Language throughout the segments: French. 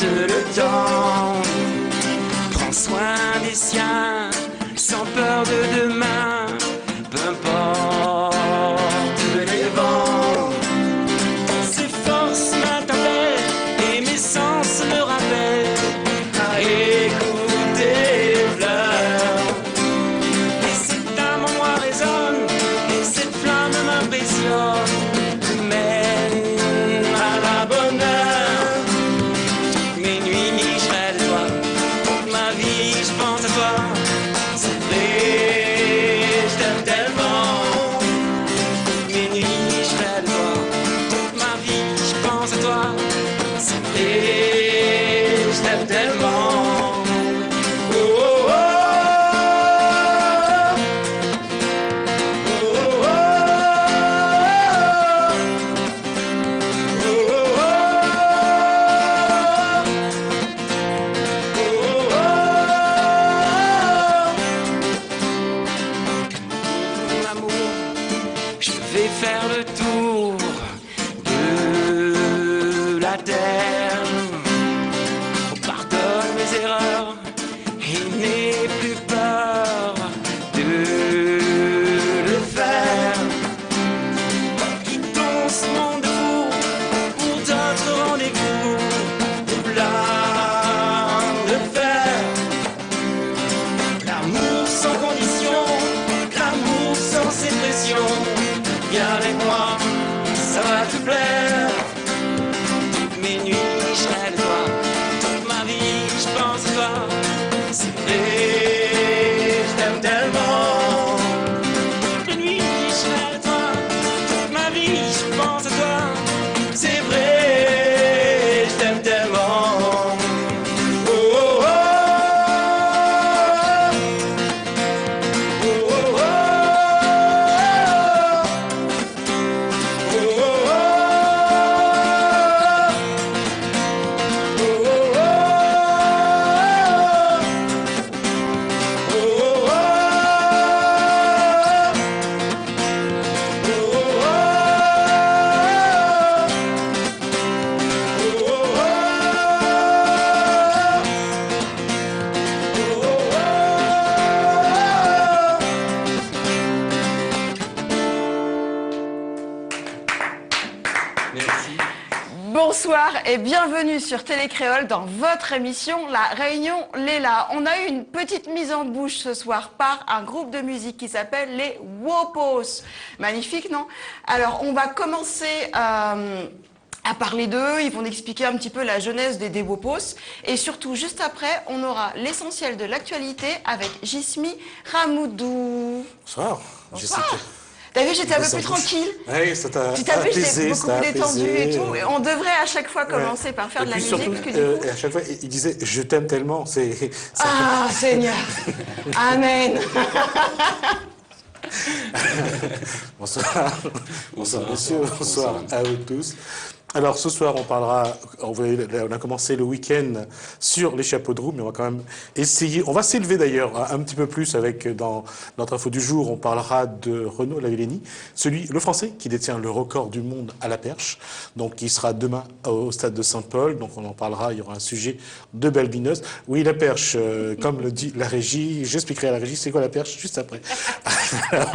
le temps. Prends soin des siens, sans peur de demain, peu importe les vents. Ces forces m'appellent et mes sens me rappellent à écouter les fleurs. Et cette âme en moi résonne et cette flamme m'impressionne, mène à la bonne heure. Mes nuits, je rêve de toi, toute ma vie, je pense à toi. C'est vrai, je t'aime tellement. Mes nuits, je rêve de toi, toute ma vie, je pense à toi. C'est vrai, je t'aime tellement. Oh, oh, oh. Oh, oh, oh. Oh, oh, oh. Mon amour, je vais faire le tour de la terre. Pardonne mes erreurs et n'aie plus peur de le faire. Quittons ce monde fou pour d'autres rendez-vous, plein de fer. L'amour sans condition, l'amour sans sécrétion. Viens avec moi, ça va te plaire. Toutes mes nuits, je rêve de toi. Toute ma vie, je pense à toi. C'est vrai, je t'aime tellement. Toutes les nuits, je rêve de toi. Toute ma vie, je pense à toi. C'est vrai, je t'aime tellement. Oh, oh, oh. Oh, oh, oh. Oh, oh, oh. Oh, oh, oh. Merci. Bonsoir et bienvenue sur Télécréole dans votre émission La Réunion Léla. On a eu une petite mise en bouche ce soir par un groupe de musique qui s'appelle les Wopos. Magnifique, non? Alors, on va commencer à parler d'eux. Ils vont nous expliquer un petit peu la jeunesse des Wopos. Et surtout, juste après, on aura l'essentiel de l'actualité avec Jismi Ramoudou. Bonsoir. Bonsoir. T'as vu, j'étais un peu plus tranquille. Oui, ça t'a Tu t'as vu, apaisé, j'étais beaucoup ça plus t'a détendue apaisé. et tout. Et on devrait à chaque fois commencer par faire Et de la puis musique. surtout, Parce que du coup... et à chaque fois, il disait « Je t'aime tellement ». Ah, Seigneur. Amen. Bonsoir. Bonsoir, monsieur. Bonsoir à vous tous. Alors ce soir, on a commencé le week-end sur les chapeaux de roue, mais on va quand même essayer, on va s'élever d'ailleurs un petit peu plus avec, dans notre info du jour, on parlera de Renaud Lavillenie, le Français qui détient le record du monde à la perche, donc il sera demain au stade de Saint-Paul, donc on en parlera, il y aura un sujet de balbineuse. Oui, la perche, comme le dit la régie, j'expliquerai à la régie c'est quoi la perche juste après. Alors,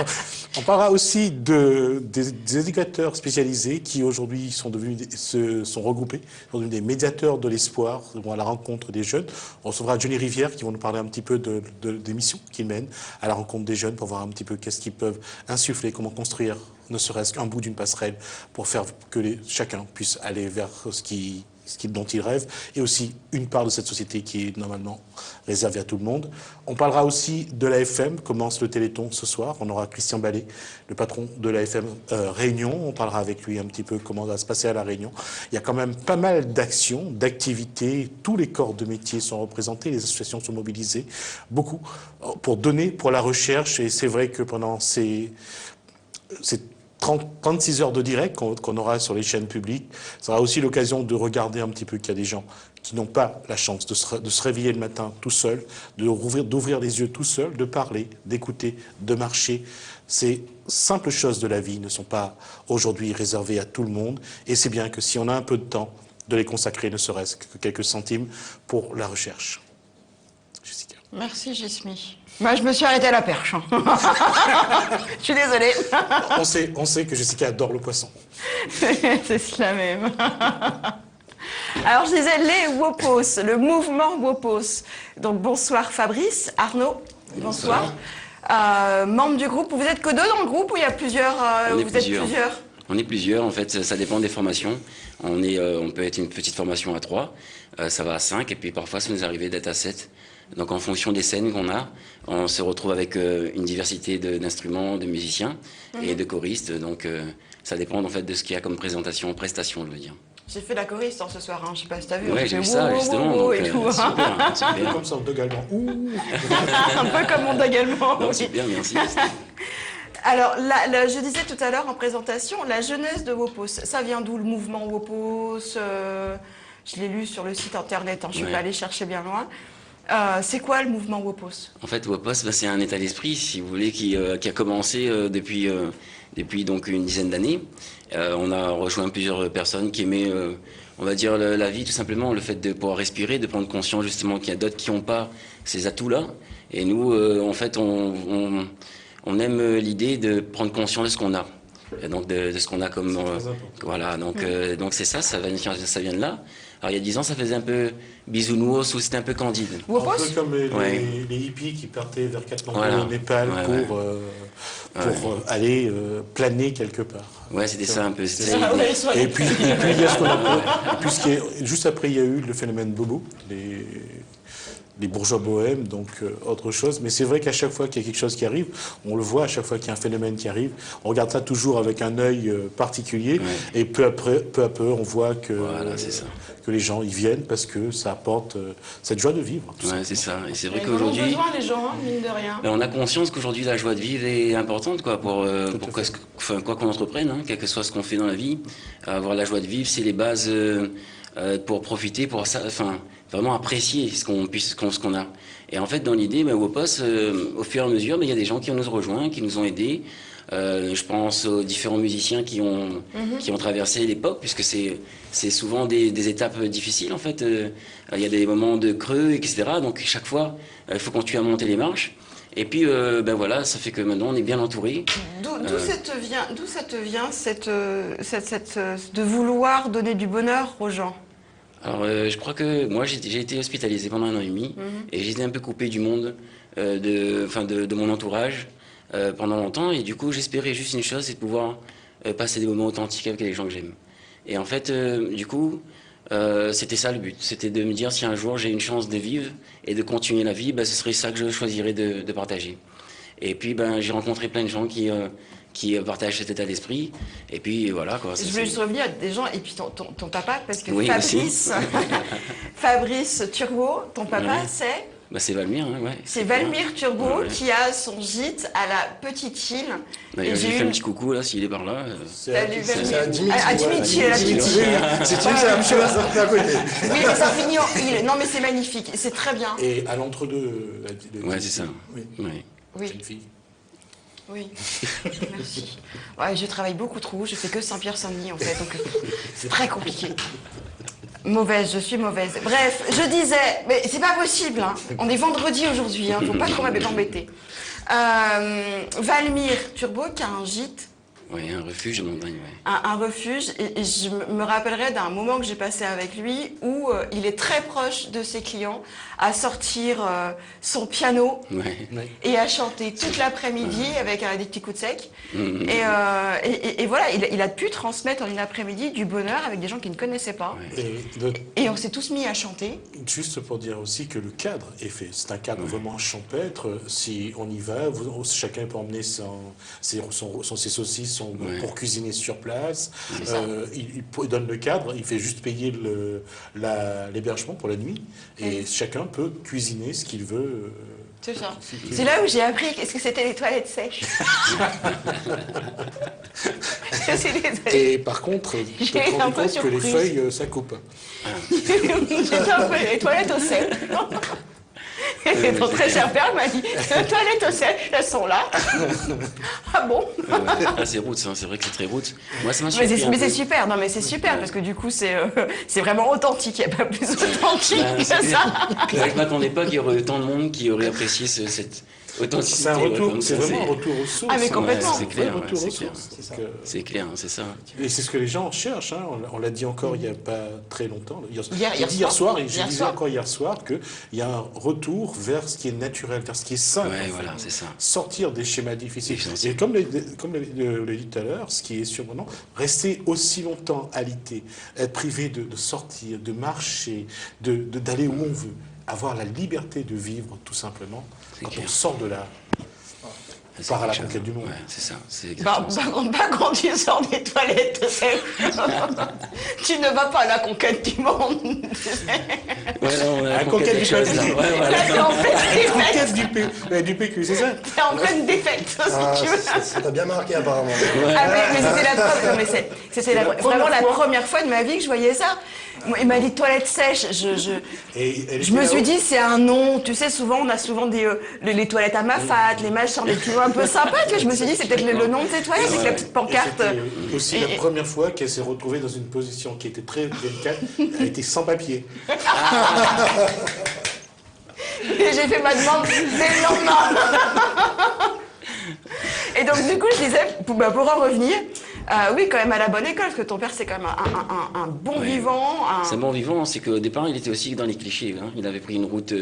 on parlera aussi des éducateurs spécialisés qui aujourd'hui sont regroupés, sont devenus des médiateurs de l'espoir, vont à la rencontre des jeunes. On recevra Johnny Rivière qui vont nous parler un petit peu des missions qu'ils mènent à la rencontre des jeunes pour voir un petit peu qu'est-ce qu'ils peuvent insuffler, comment construire ne serait-ce qu'un bout d'une passerelle pour faire que chacun puisse aller vers dont il rêve, et aussi une part de cette société qui est normalement réservée à tout le monde. On parlera aussi de l'AFM, commence le Téléthon ce soir. On aura Christian Ballet, le patron de l'AFM Réunion. On parlera avec lui un petit peu comment ça va se passer à la Réunion. Il y a quand même pas mal d'actions, d'activités. Tous les corps de métier sont représentés, les associations sont mobilisées, beaucoup, pour donner pour la recherche. Et c'est vrai que pendant ces 36 heures de direct qu'on aura sur les chaînes publiques, ça sera aussi l'occasion de regarder un petit peu qu'il y a des gens qui n'ont pas la chance de se réveiller le matin tout seul, d'ouvrir les yeux tout seul, de parler, d'écouter, de marcher. Ces simples choses de la vie ne sont pas aujourd'hui réservées à tout le monde. Et c'est bien que si on a un peu de temps, de les consacrer, ne serait-ce que quelques centimes, pour la recherche. Jessica. Merci, Gismi. Moi, je me suis arrêtée à la perche. Hein. Je suis désolée. On sait que Jessica adore le poisson. C'est cela même. Alors, je disais les Wopos, le mouvement Wopos. Donc, bonsoir Fabrice, Arnaud, bonsoir. Membre du groupe, vous êtes que deux dans le groupe ou il y a plusieurs Êtes plusieurs. On est plusieurs, en fait, ça dépend des formations. On peut être une petite formation à 3, ça va à 5, et puis parfois ça nous arrive d'être à 7. Donc en fonction des scènes qu'on a, on se retrouve avec une diversité d'instruments, de musiciens et de choristes. Donc ça dépend en fait de ce qu'il y a comme prestation, je veux dire. J'ai fait la choriste ce soir, hein. Je sais pas si t'as vu. Ouais, j'ai vu ça justement. Donc, super. Comme ça, on également. Un peu comme mon également. Non, c'est bien, merci. Alors, je disais tout à l'heure en présentation, la jeunesse de Wopos, ça vient d'où le mouvement Wopos Je l'ai lu sur le site internet, hein, je ne suis pas allée chercher bien loin. C'est quoi le mouvement Wopos? En fait, Wopos, c'est un état d'esprit, si vous voulez, qui a commencé depuis donc une dizaine d'années. On a rejoint plusieurs personnes qui aimaient, on va dire, la vie, tout simplement, le fait de pouvoir respirer, de prendre conscience justement qu'il y a d'autres qui n'ont pas ces atouts-là. Et nous, en fait, on aime l'idée de prendre conscience de ce qu'on a. Et donc de ce qu'on a comme voilà, donc c'est ça vient de là. Alors il y a 10 ans, ça faisait un peu bisounours ou c'était un peu candide. Un peu comme les hippies qui partaient vers Katmandou au Népal pour aller planer quelque part. Ouais, c'était ça un peu. Et puis il y a ce qu'on appelle, juste après il y a eu le phénomène bobo, les bourgeois bohèmes, donc autre chose. Mais c'est vrai qu'à chaque fois qu'il y a quelque chose qui arrive, on le voit à chaque fois qu'il y a un phénomène qui arrive, on regarde ça toujours avec un œil particulier, et peu à peu, on voit que les gens y viennent parce que ça apporte cette joie de vivre. Ouais, c'est ça. Et c'est vrai qu'aujourd'hui, qu'aujourd'hui, ils ont besoin les gens, hein, mine de rien. On a conscience qu'aujourd'hui la joie de vivre est importante, quoi, pour quoi qu'on entreprenne, hein, quel que soit ce qu'on fait dans la vie. Avoir la joie de vivre, c'est les bases pour profiter, pour ça, vraiment apprécier ce qu'on a. Et en fait, dans l'idée, Wopos, au fur et à mesure, il y a des gens qui nous ont rejoints, qui nous ont aidés. Je pense aux différents musiciens qui ont traversé l'époque, puisque c'est souvent des étapes difficiles, en fait. Il y a des moments de creux, etc. Donc, chaque fois, il faut continuer à monter les marches. Et puis, voilà, ça fait que maintenant, on est bien entouré. D'où ça te vient, de vouloir donner du bonheur aux gens? Alors, je crois que moi, j'ai été hospitalisé pendant 1 an et demi, et j'étais un peu coupé du monde, de mon entourage pendant longtemps, et du coup, j'espérais juste une chose, c'est de pouvoir passer des moments authentiques avec les gens que j'aime. Et en fait, du coup, c'était ça le but, c'était de me dire si un jour j'ai une chance de vivre et de continuer la vie, ce serait ça que je choisirais de partager. Et puis, j'ai rencontré plein de gens qui partagent cet état d'esprit. Et puis voilà quoi. Je voulais juste revenir à des gens, et puis ton papa, parce que oui, Fabrice Turgot, ton papa, c'est c'est Valmir, hein, ouais. C'est Valmir Turgot qui a son gîte à la Petite Île. J'ai fait un petit coucou là, s'il est par là. C'est à Dimitri. À Dimitri, la Petite Île. C'est une la même chose à côté. Oui, mais ça finit en île. Non, mais c'est magnifique, c'est très bien. Et à l'entre-deux. Ouais, c'est ça. Oui. C'est une fille. Oui, merci. Ouais, je travaille beaucoup trop, je fais que Saint-Pierre-Saint-Denis en fait, donc c'est très compliqué. Mauvaise, je suis mauvaise. Bref, je disais, mais c'est pas possible, hein. On est vendredi aujourd'hui, hein, faut pas trop m'embêter. Valmir Turgot qui a un gîte. Oui, un refuge de montagne, ouais. Un refuge, et je me rappellerai d'un moment que j'ai passé avec lui où il est très proche de ses clients à sortir son piano et à chanter toute l'après-midi avec des petits coups de sec. Et voilà, il a pu transmettre en une après-midi du bonheur avec des gens qu'il ne connaissait pas. Et on s'est tous mis à chanter. Juste pour dire aussi que le cadre est fait. C'est un cadre vraiment champêtre. Si on y va, chacun peut emmener ses saucisses pour cuisiner sur place. Il donne le cadre, il fait juste payer l'hébergement pour la nuit. Et chacun peut cuisiner ce qu'il veut. C'est ça. C'est là où j'ai appris qu'est-ce que c'était les toilettes sèches. Et par contre, tu te rends compte que les feuilles, ça coupe. J'étais un peu les toilettes au sel. Et ton très cher père m'a dit, les toilettes sèches, elles sont là. Ah bon? C'est roots, hein, c'est vrai que c'est très roots. Moi, ça m'a Mais surpris un c'est peu. super, non mais c'est super, parce que du coup c'est vraiment authentique, il n'y a pas plus authentique Ben, que c'est ça. clair. Je ne m'attendais pas qu'il y aurait autant de monde qui aurait apprécié cette authenticité. C'est un retour, comme c'est ça, vraiment un retour aux sources. Ah, mais complètement. Ouais, c'est clair, Un ouais, retour c'est aux clair. sources. C'est ça. Donc, C'est clair, c'est ça. et c'est ce que les gens cherchent. Hein. On l'a dit encore il n'y a pas très longtemps. Hier J'ai dit hier soir, et je Hier disais soir. encore hier soir qu'il y a un retour vers ce qui est naturel, vers ce qui est simple. Ouais, en fait. voilà, c'est ça. Sortir des schémas difficiles. Essentiel. Et comme le dit tout à l'heure, ce qui est surprenant, rester aussi longtemps alité, être privé de sortir, de marcher, d'aller où on veut, avoir la liberté de vivre tout simplement, C'est quand clair. on sort de là. C'est part à la quelque conquête du monde. Ouais, c'est ça, c'est Bah, exactement ça. pas quand tu sors des toilettes sèches. Tu ne vas pas à la conquête du monde. Ouais, là, on a La conquête du chose, là. PQ. Ouais, voilà. Là, t'es en pleine défaite. Conquête du PQ, c'est ça? T'es en pleine défaite, Ah, si tu veux. ça t'a bien marqué apparemment. Ah mais c'était la preuve, non, mais c'était vraiment la première fois de ma vie que je voyais ça. Il m'a dit toilette sèche, Et elle je me était suis là-haut. dit c'est un nom, tu sais souvent on a souvent les toilettes à Mafat, les machins, des tuyaux un peu sympas, tu vois, je me suis dit c'est peut-être le nom de ces toilettes avec la petite pancarte. Et c'était aussi Et- la première fois qu'elle s'est retrouvée dans une position qui était très délicate. Elle était sans papier. Et j'ai fait ma demande dès le lendemain. Et donc du coup je disais, pour en revenir, oui quand même à la bonne école, parce que ton père c'est quand même un bon Ouais. vivant. C'est bon vivant, c'est qu'au départ, il était aussi dans les clichés. Hein. Il avait pris une route,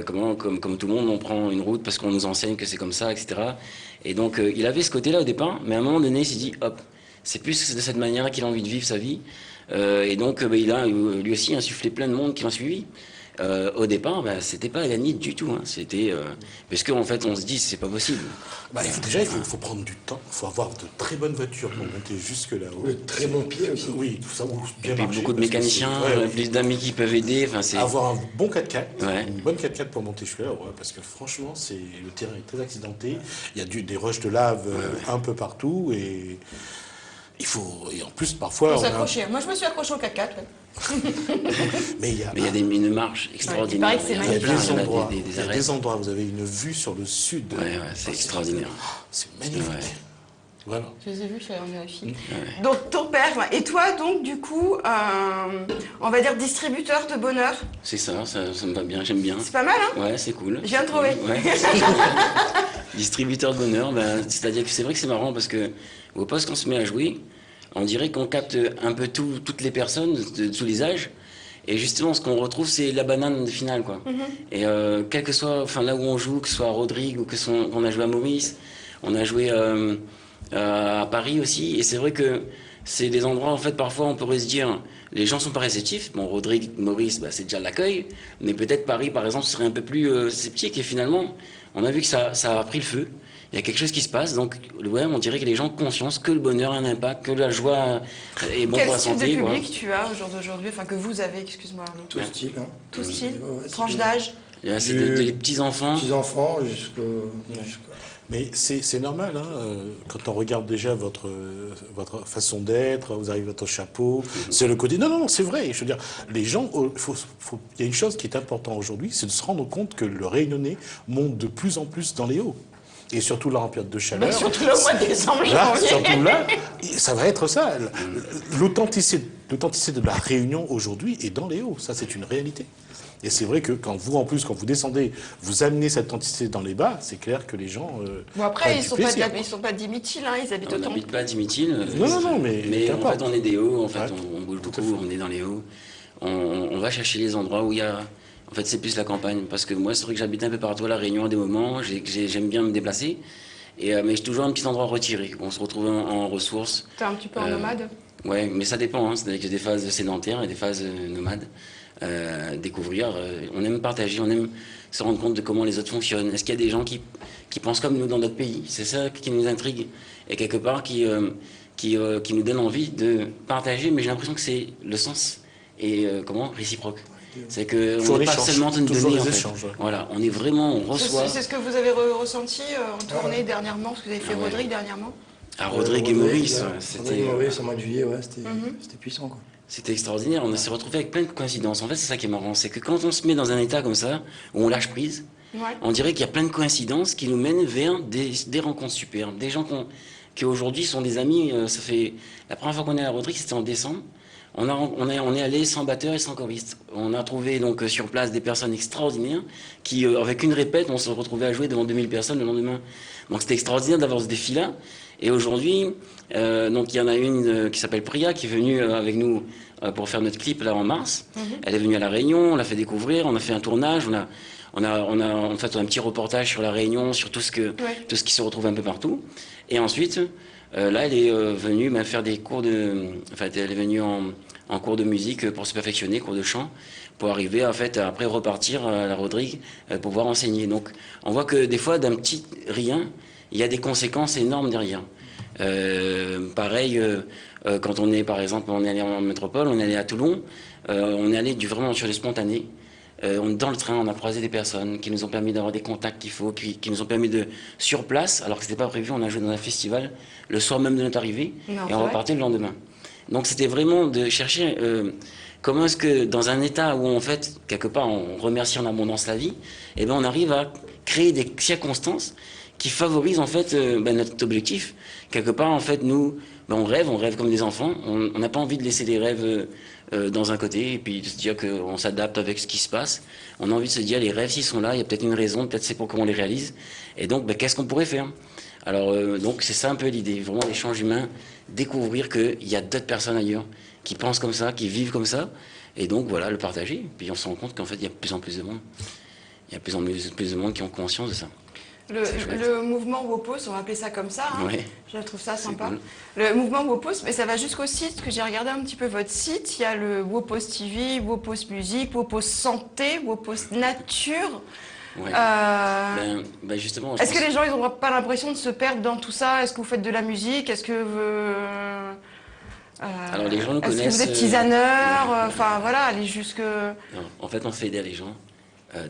comme tout le monde, on prend une route parce qu'on nous enseigne que c'est comme ça, etc. Et donc, il avait ce côté-là au départ, mais à un moment donné, il s'est dit, hop, c'est plus de cette manière qu'il a envie de vivre sa vie. Et donc, il a lui aussi insufflé plein de monde qui l'ont suivi. Au départ, c'était pas gagné du tout. Hein. C'était parce qu'en fait, on se dit, c'est pas possible. Déjà, il faut prendre du temps. Il faut avoir de très bonnes voitures pour monter jusque là-haut. De très bons pieds aussi. Oui, tout ça, ou Et bien puis marcher, beaucoup de parce que mécaniciens, c'est- ouais, plus d'amis qui peuvent aider. Enfin, c'est avoir un bon 4x4, Ouais. une bonne 4x4 pour monter jusque là, ouais, parce que franchement, le terrain est très accidenté. Il y a des roches de lave un peu partout et il faut. Et en plus, parfois. On on a- s'accrochait. Moi je me suis accrochée au 4x4. Ouais. Mais il y a, mais il y a une marche extraordinaire. paraît que c'est Il y en a il y a plein, des il y en a endroits, des il y a arrêts. des endroits, vous avez une vue sur le sud. Ouais, c'est extraordinaire. C'est magnifique. Ouais. Voilà. Je les ai vus, je suis allée en vérifier. Donc ton père, et toi donc du coup, on va dire distributeur de bonheur. C'est ça, ça me va bien, j'aime bien. C'est pas mal, hein? Ouais, c'est cool. Je viens de C'est trouver. cool, ouais. Distributeur de bonheur, c'est-à-dire que c'est vrai que c'est marrant parce que au poste qu'on se met à jouer, on dirait qu'on capte un peu toutes les personnes de tous les âges. Et justement, ce qu'on retrouve, c'est la banane finale, quoi. Et quel que soit, enfin là où on joue, que ce soit à Rodrigue ou qu'on a joué à Maurice, on a joué à Paris aussi. Et c'est vrai que c'est des endroits, en fait, parfois on pourrait se dire, les gens sont pas réceptifs. Bon, Rodrigue, Maurice, c'est déjà l'accueil. Mais peut-être Paris, par exemple, serait un peu plus sceptique. Et finalement, on a vu que ça a pris le feu. Il y a quelque chose qui se passe, donc ouais, on dirait que les gens ont conscience que le bonheur a un impact, que la joie est bon Quel pour la type de santé. public quoi. tu as au jour d'aujourd'hui, enfin que vous avez, excuse-moi Arnaud. Tout style. Hein. Tout style, Ouais, tranche c'est- d'âge. Là, c'est Du- des petits-enfants. Petits-enfants jusqu'à... Mais c'est normal, hein, quand on regarde déjà votre façon d'être, vous arrivez à votre chapeau, c'est le côté... Non, c'est vrai, je veux dire, les gens, il y a une chose qui est importante aujourd'hui, c'est de se rendre compte que le Réunionnais monte de plus en plus dans les hauts. Et surtout là, en période de chaleur. Mais surtout le mois de décembre, Là, janvier. surtout là, ça va être ça. L'authenticité de la Réunion aujourd'hui est dans les hauts. Ça, c'est une réalité. Et c'est vrai que quand vous descendez, vous amenez cette authenticité dans les bas, c'est clair que les gens. Bon après, prennent ils du sont plaisir. ils sont pas d'Imitiles, hein, ils habitent On au Temple. n'habite pas à Dimitile. Non, mais Mais en qu'importe. fait, on est des hauts, en fait, Ouais, on bouge tout à beaucoup, fait. on est dans les hauts. On va chercher les endroits où il y a... En fait, c'est plus la campagne. Parce que moi, c'est vrai que j'habite un peu partout à La Réunion à des moments, j'aime bien me déplacer. Mais j'ai toujours un petit endroit retiré, où on se retrouve en ressources. T'es un petit peu en nomade. Ouais, mais ça dépend. Hein. C'est-à-dire qu'il y a des phases sédentaires et des phases nomades. Découvrir, on aime partager, on aime se rendre compte de comment les autres fonctionnent. Est-ce qu'il y a des gens qui pensent comme nous dans notre pays? C'est ça qui nous intrigue. Et quelque part, qui nous donne envie de partager, mais j'ai l'impression que c'est le sens et réciproque. C'est que Toujours on n'est pas l'échange, seulement en train de toujours donner, les en fait. échanges, ouais. Voilà, on est vraiment, on reçoit. C'est ce que vous avez ressenti en tournée dernièrement, parce que vous avez fait Ah ouais. Rodrigue dernièrement. À Rodrigue et Maurice, ouais, Rodrigue c'était. et Maurice, au mois de juillet, ouais, c'était puissant, quoi. C'était extraordinaire. On s'est retrouvé avec plein de coïncidences. En fait, c'est ça qui est marrant. C'est que quand on se met dans un état comme ça, où on lâche prise, Ouais. on dirait qu'il y a plein de coïncidences qui nous mènent vers des rencontres superbes. Des gens qui aujourd'hui sont des amis. Ça fait la première fois qu'on est à la Rodrigue, c'était en décembre. On est allé sans batteur et sans choriste. On a trouvé donc sur place des personnes extraordinaires qui, avec une répète, on se retrouvait à jouer devant 2000 personnes le lendemain. Donc c'était extraordinaire d'avoir ce défi-là. Et aujourd'hui, donc il y en a une qui s'appelle Priya qui est venue avec nous pour faire notre clip là en mars. Elle est venue à La Réunion, on l'a fait découvrir, on a fait un tournage, on a en fait un petit reportage sur La Réunion, sur tout ce qui se retrouve un peu partout. Et ensuite, là, elle est venue faire des cours de... En fait, elle est venue en cours de musique pour se perfectionner, cours de chant, pour arriver, en fait, après repartir à la Rodrigue pour pouvoir enseigner. Donc, on voit que des fois, d'un petit rien, il y a des conséquences énormes derrière. Pareil, quand on est, par exemple, on est allé en métropole, on est allé à Toulon, on est allé vraiment sur le spontané. Dans le train, on a croisé des personnes qui nous ont permis d'avoir des contacts qu'il faut, qui nous ont permis de, sur place, alors que ce n'était pas prévu, on a joué dans un festival le soir même de notre arrivée, Non, et on ouais. repartait le lendemain. Donc c'était vraiment de chercher comment est-ce que dans un état où en fait, quelque part, on remercie en abondance la vie, eh ben, on arrive à créer des circonstances qui favorisent en fait notre objectif. Quelque part, en fait, nous, on rêve comme des enfants, on n'a pas envie de laisser les rêves dans un côté et puis de se dire qu'on s'adapte avec ce qui se passe. On a envie de se dire les rêves s'ils sont là, il y a peut-être une raison, peut-être c'est pour comment on les réalise. Et donc qu'est-ce qu'on pourrait faire? Alors donc c'est ça un peu l'idée, vraiment l'échange humain, découvrir qu'il y a d'autres personnes ailleurs qui pensent comme ça, qui vivent comme ça, et donc voilà, le partager. Puis on se rend compte qu'en fait il y a de plus en plus de monde. Il y a de plus en plus de monde qui ont conscience de ça. Le mouvement Wopos, on va appeler ça comme ça, hein. Ouais. Je trouve ça sympa. Cool. Le mouvement Wopos, mais ça va jusqu'au site, parce que j'ai regardé un petit peu votre site. Il y a le Wopos TV, Wopos Musique, Wopos Santé, Wopos Nature. Ouais. Justement, Est-ce que les gens ils n'ont pas l'impression de se perdre dans tout ça? Est-ce que vous faites de la musique? Est-ce que Alors les gens nous est-ce que connaissent. vous êtes tisaneur? Enfin voilà, aller jusque... Non, en fait, on fait aider les gens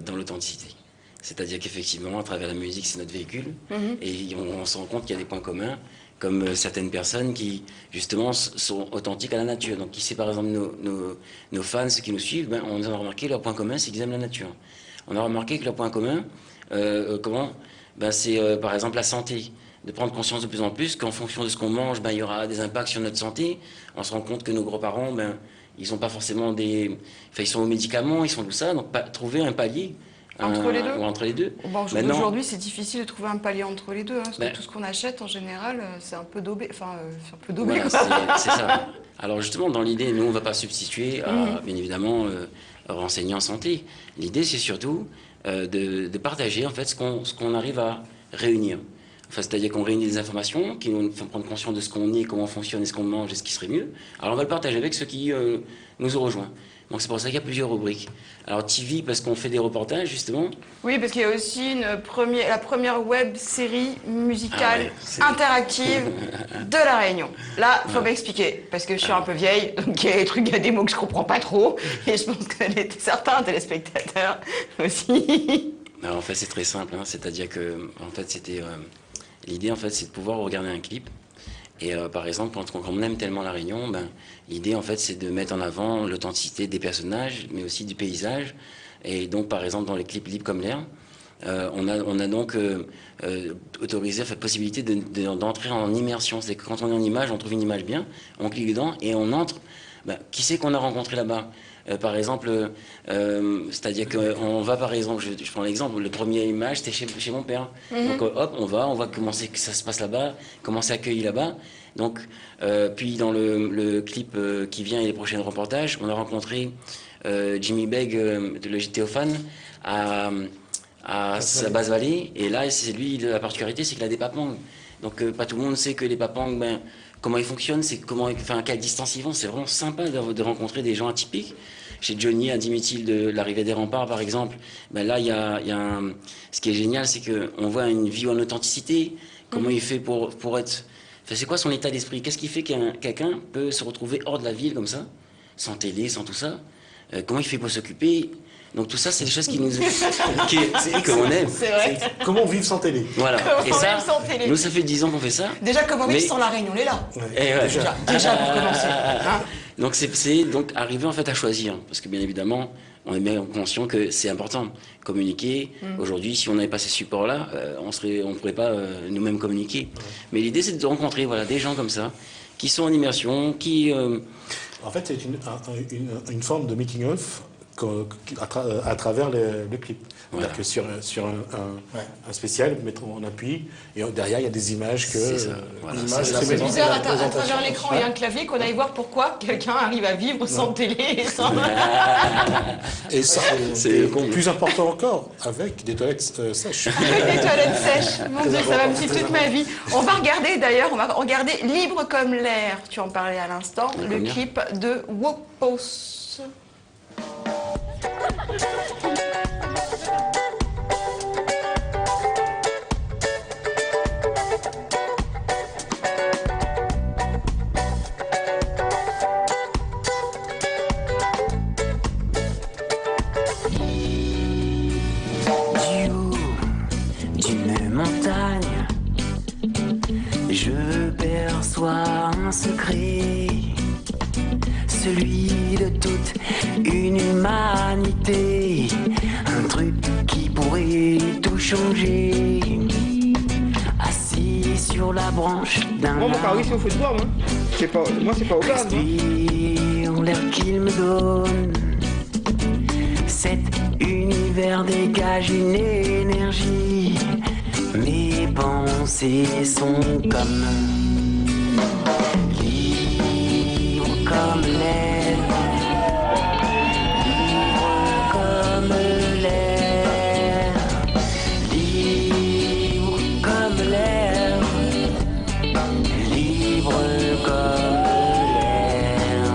dans l'authenticité. C'est-à-dire qu'effectivement, à travers la musique, c'est notre véhicule. Et on se rend compte qu'il y a des points communs, comme certaines personnes qui, justement, sont authentiques à la nature. Donc, ici, par exemple, nos fans, ceux qui nous suivent, on a remarqué leur point commun, c'est qu'ils aiment la nature. On a remarqué que leur point commun, c'est par exemple la santé. De prendre conscience de plus en plus qu'en fonction de ce qu'on mange, il y aura des impacts sur notre santé. On se rend compte que nos grands-parents, ils n'ont pas forcément des... Enfin, ils sont aux médicaments, ils sont tout ça. Donc, trouver un palier... Entre les deux. Ou entre les deux. Bon, Maintenant, aujourd'hui, c'est difficile de trouver un palier entre les deux, hein, parce que Ben- tout ce qu'on achète, en général, c'est un peu daubé. Enfin, c'est un peu daubé, voilà, quoi. c'est ça. Alors justement, dans l'idée, nous, on ne va pas substituer à, bien évidemment, renseigner en santé. L'idée, c'est surtout de partager, en fait, ce qu'on arrive à réunir. Enfin, c'est-à-dire qu'on réunit des informations qui nous font prendre conscience de ce qu'on est, comment on fonctionne, et ce qu'on mange et ce qui serait mieux. Alors on va le partager avec ceux qui nous ont rejoints. Donc c'est pour ça qu'il y a plusieurs rubriques. Alors TV, parce qu'on fait des reportages, justement. Oui, parce qu'il y a aussi la première web série musicale Ah ouais, c'est- interactive de La Réunion. Là, il faut m'expliquer, parce que je suis un peu vieille, donc il y a des trucs, il y a des mots que je comprends pas trop, et je pense que certains téléspectateurs aussi. Alors, en fait, c'est très simple, hein. C'est-à-dire que, en fait, l'idée, en fait, c'est de pouvoir regarder un clip. Et par exemple, quand on aime tellement La Réunion, l'idée, en fait, c'est de mettre en avant l'authenticité des personnages, mais aussi du paysage. Et donc, par exemple, dans les clips Libre comme l'air, on a donc autorisé, fait possibilité d'entrer en immersion. C'est que quand on est en image, on trouve une image bien, on clique dedans et on entre. Qui c'est qu'on a rencontré là-bas? Par exemple, c'est-à-dire qu'on va, par exemple, je prends l'exemple, le premier image, c'était chez mon père. Donc hop, on va comment c'est que ça se passe là-bas, comment c'est accueilli là-bas. Donc, puis dans le clip qui vient et les prochains reportages, on a rencontré Jimmy Begg, le Théophane, à sa basse vallée. Et là, c'est lui, la particularité, c'est qu'il a des papangs. Donc pas tout le monde sait que les papangs, comment ils fonctionnent, c'est à quelle distance ils vont. C'est vraiment sympa de rencontrer des gens atypiques. Chez Johnny, à Dimétil de l'arrivée des remparts, par exemple, là, il y a ce qui est génial, c'est qu'on voit une vie en authenticité. Comment il fait pour être... Enfin, c'est quoi son état d'esprit? Qu'est-ce qui fait qu'un quelqu'un peut se retrouver hors de la ville comme ça, sans télé, sans tout ça? Comment il fait pour s'occuper? Donc tout ça, c'est des choses qui nous... qu'on aime. C'est vrai. Comment vivre sans télé? Voilà. Comment Et ça, vivre sans télé. nous, ça fait 10 ans qu'on fait ça. Déjà, comment vivre Mais- sans La Réunion, on est là. Et ouais. Déjà pour commencer. Hein. Donc c'est donc arriver en fait à choisir, parce que bien évidemment, on est bien conscient que c'est important. Communiquer, aujourd'hui, si on n'avait pas ces supports-là, on ne pourrait pas nous-mêmes communiquer. Mais l'idée, c'est de rencontrer voilà, des gens comme ça, qui sont en immersion, qui... En fait, c'est une forme de making-of à travers le clip. Voilà. C'est-à-dire que sur un spécial, on appuie, et derrière, il y a des images que... C'est ça, voilà. L'image, C'est la bizarre, à travers présentation. l'écran et un clavier, qu'on aille voir pourquoi quelqu'un arrive à vivre sans télé et sans... Et ça, C'est et con. plus important encore, avec des toilettes sèches. Avec des toilettes sèches. Mon Dieu, ça va me suivre toute ma vie. On va regarder d'ailleurs, on va regarder Libre comme l'air, tu en parlais à l'instant, le Comme l'air. clip de Wopos. Du haut d'une montagne, je perçois un secret, celui de toute une humanité, un truc qui pourrait tout changer. Assis sur la branche d'un Moi, mon pari, arbre, c'est au football, moi. Moi, c'est pas au base, moi. respire l'air qu'il me donne. Cet univers dégage une énergie. Mes pensées sont comme libres comme l'air, libres comme l'air, libres comme l'air, libres comme l'air.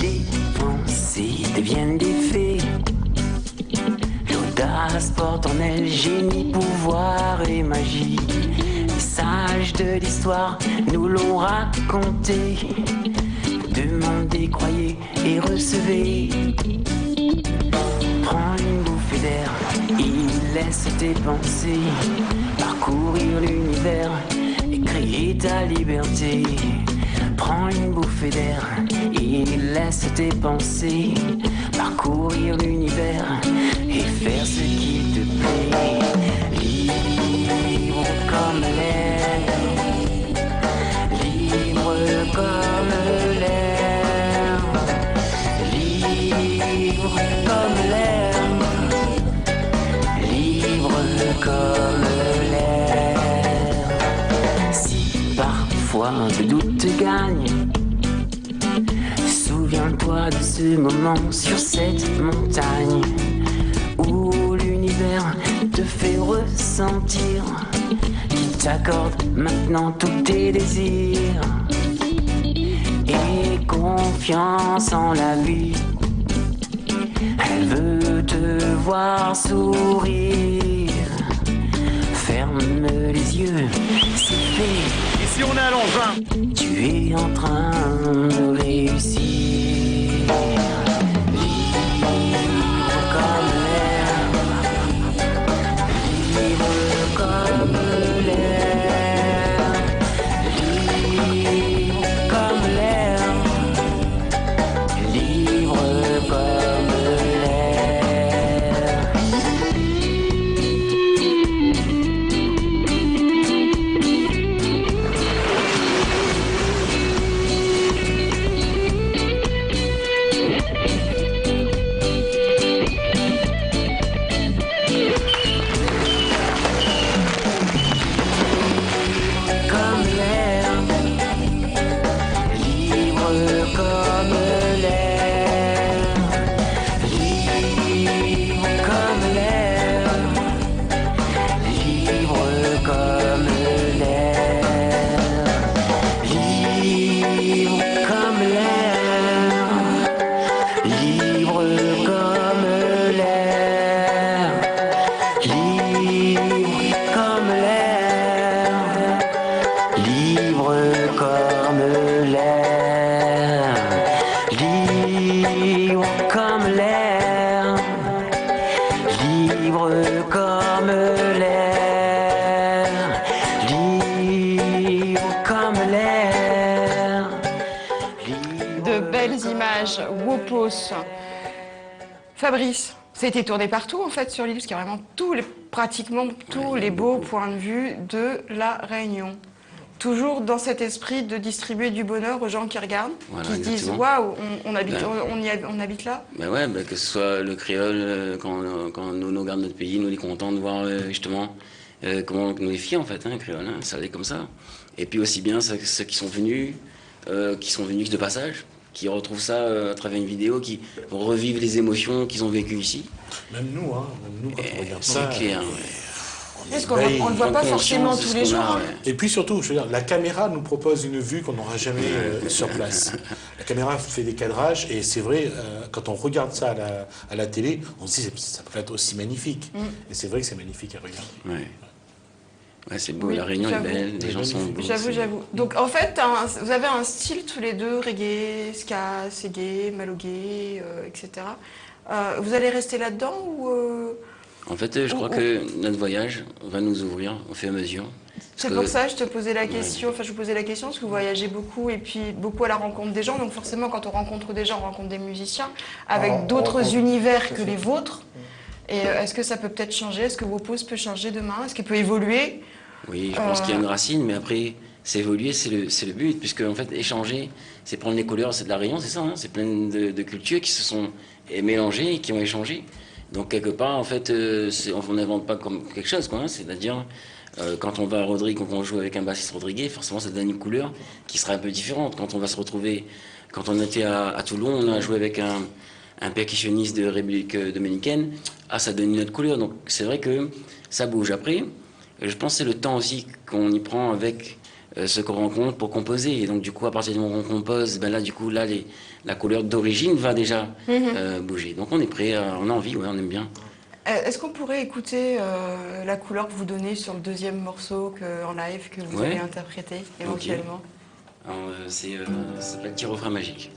Les pensées deviennent des faits. L'audace porte en elle génie, pouvoir et magie. Les sages de l'histoire nous l'ont raconté. Demandez, croyez et recevez. Prends une bouffée d'air, il laisse tes pensées parcourir l'univers et créer ta liberté. Prends une bouffée d'air, il laisse tes pensées parcourir l'univers et faire ce qui te plaît. Libre comme l'air, libre comme l'air, libre comme l'air, libre comme l'air. Si parfois le doute te gagne, souviens-toi de ce moment sur cette montagne où l'univers te fait ressentir qu'il t'accorde maintenant tous tes désirs et confiance en la vie. Elle veut te voir sourire. Ferme les yeux, c'est fait. Ici, on est à Longin. Tu es en train de réussir. Libre comme l'air, libre comme l'air, libre comme l'air, libre comme l'air. Comme l'air, libre comme l'air, libre comme l'air, libre comme l'air, libre comme l'air, libre comme l'air, libre comme l'air, libre comme l'air, libre comme l'air, libre comme l'air, libre comme l'air, libre Wopos. Fabrice, ça a été tourné partout en fait sur l'île, parce qu'il y a vraiment pratiquement tous les beaux points de vue de la Réunion. Toujours dans cet esprit de distribuer du bonheur aux gens qui regardent, Voilà, qui se disent exactement. waouh, on habite là. Ben ouais, que ce soit le créole, quand nous regarde notre pays, nous on est contents de voir justement comment nous les filles en fait, le créole, ça allait comme ça. Et puis aussi bien ceux qui sont venus de passage, qui retrouvent ça à travers une vidéo, qui revivent les émotions qu'ils ont vécues ici. Même nous, quand on regarde ça. C'est clair, ouais. Parce qu'on ne le voit pas Prendre forcément conscience de tous ce les qu'on jours. a, hein. ouais. Et puis surtout, je veux dire, la caméra nous propose une vue qu'on n'aura jamais sur place. La caméra fait des cadrages et c'est vrai, quand on regarde ça à la télé, on se dit ça peut être aussi magnifique. Et c'est vrai que c'est magnifique à regarder. Ouais. Ouais, c'est beau, Oui, la Réunion est j'avoue. belle, les gens sont beaux. J'avoue. Donc en fait, vous avez un style tous les deux, reggae, ska, reggae, malogué, etc. Vous allez rester là-dedans ou En fait, je crois que notre voyage va nous ouvrir au fur et à mesure. C'est pour ça que je te posais la question, je vous posais la question parce que vous voyagez beaucoup et puis beaucoup à la rencontre des gens. Donc forcément, quand on rencontre des gens, on rencontre des musiciens avec d'autres univers que les vôtres. Et est-ce que ça peut peut-être changer? Est-ce que Wopos peut changer demain? Est-ce qu'il peut évoluer? Oui, je pense qu'il y a une racine, mais après, c'est évoluer, c'est le but, puisque en fait, échanger, c'est prendre les couleurs, c'est de la Réunion, c'est ça, c'est plein de cultures qui se sont mélangées et qui ont échangé. Donc quelque part, en fait, on n'invente pas comme quelque chose, quoi, c'est-à-dire, quand on va à Rodrigue, quand on joue avec un bassiste rodriguais, forcément, ça donne une couleur qui sera un peu différente. Quand on va se retrouver, quand on était à Toulon, on a joué avec un percussionniste de République dominicaine, ça donne une autre couleur, donc c'est vrai que ça bouge. Après, je pense que c'est le temps aussi qu'on y prend avec ce qu'on rencontre pour composer. Et donc, du coup, à partir du moment où on compose, là, du coup, la couleur d'origine va déjà bouger. Donc, on est prêt, on a envie, ouais, on aime bien. Est-ce qu'on pourrait écouter la couleur que vous donnez sur le deuxième morceau en live que vous allez interpréter éventuellement? Alors, ça s'appelle Petit refrain magique.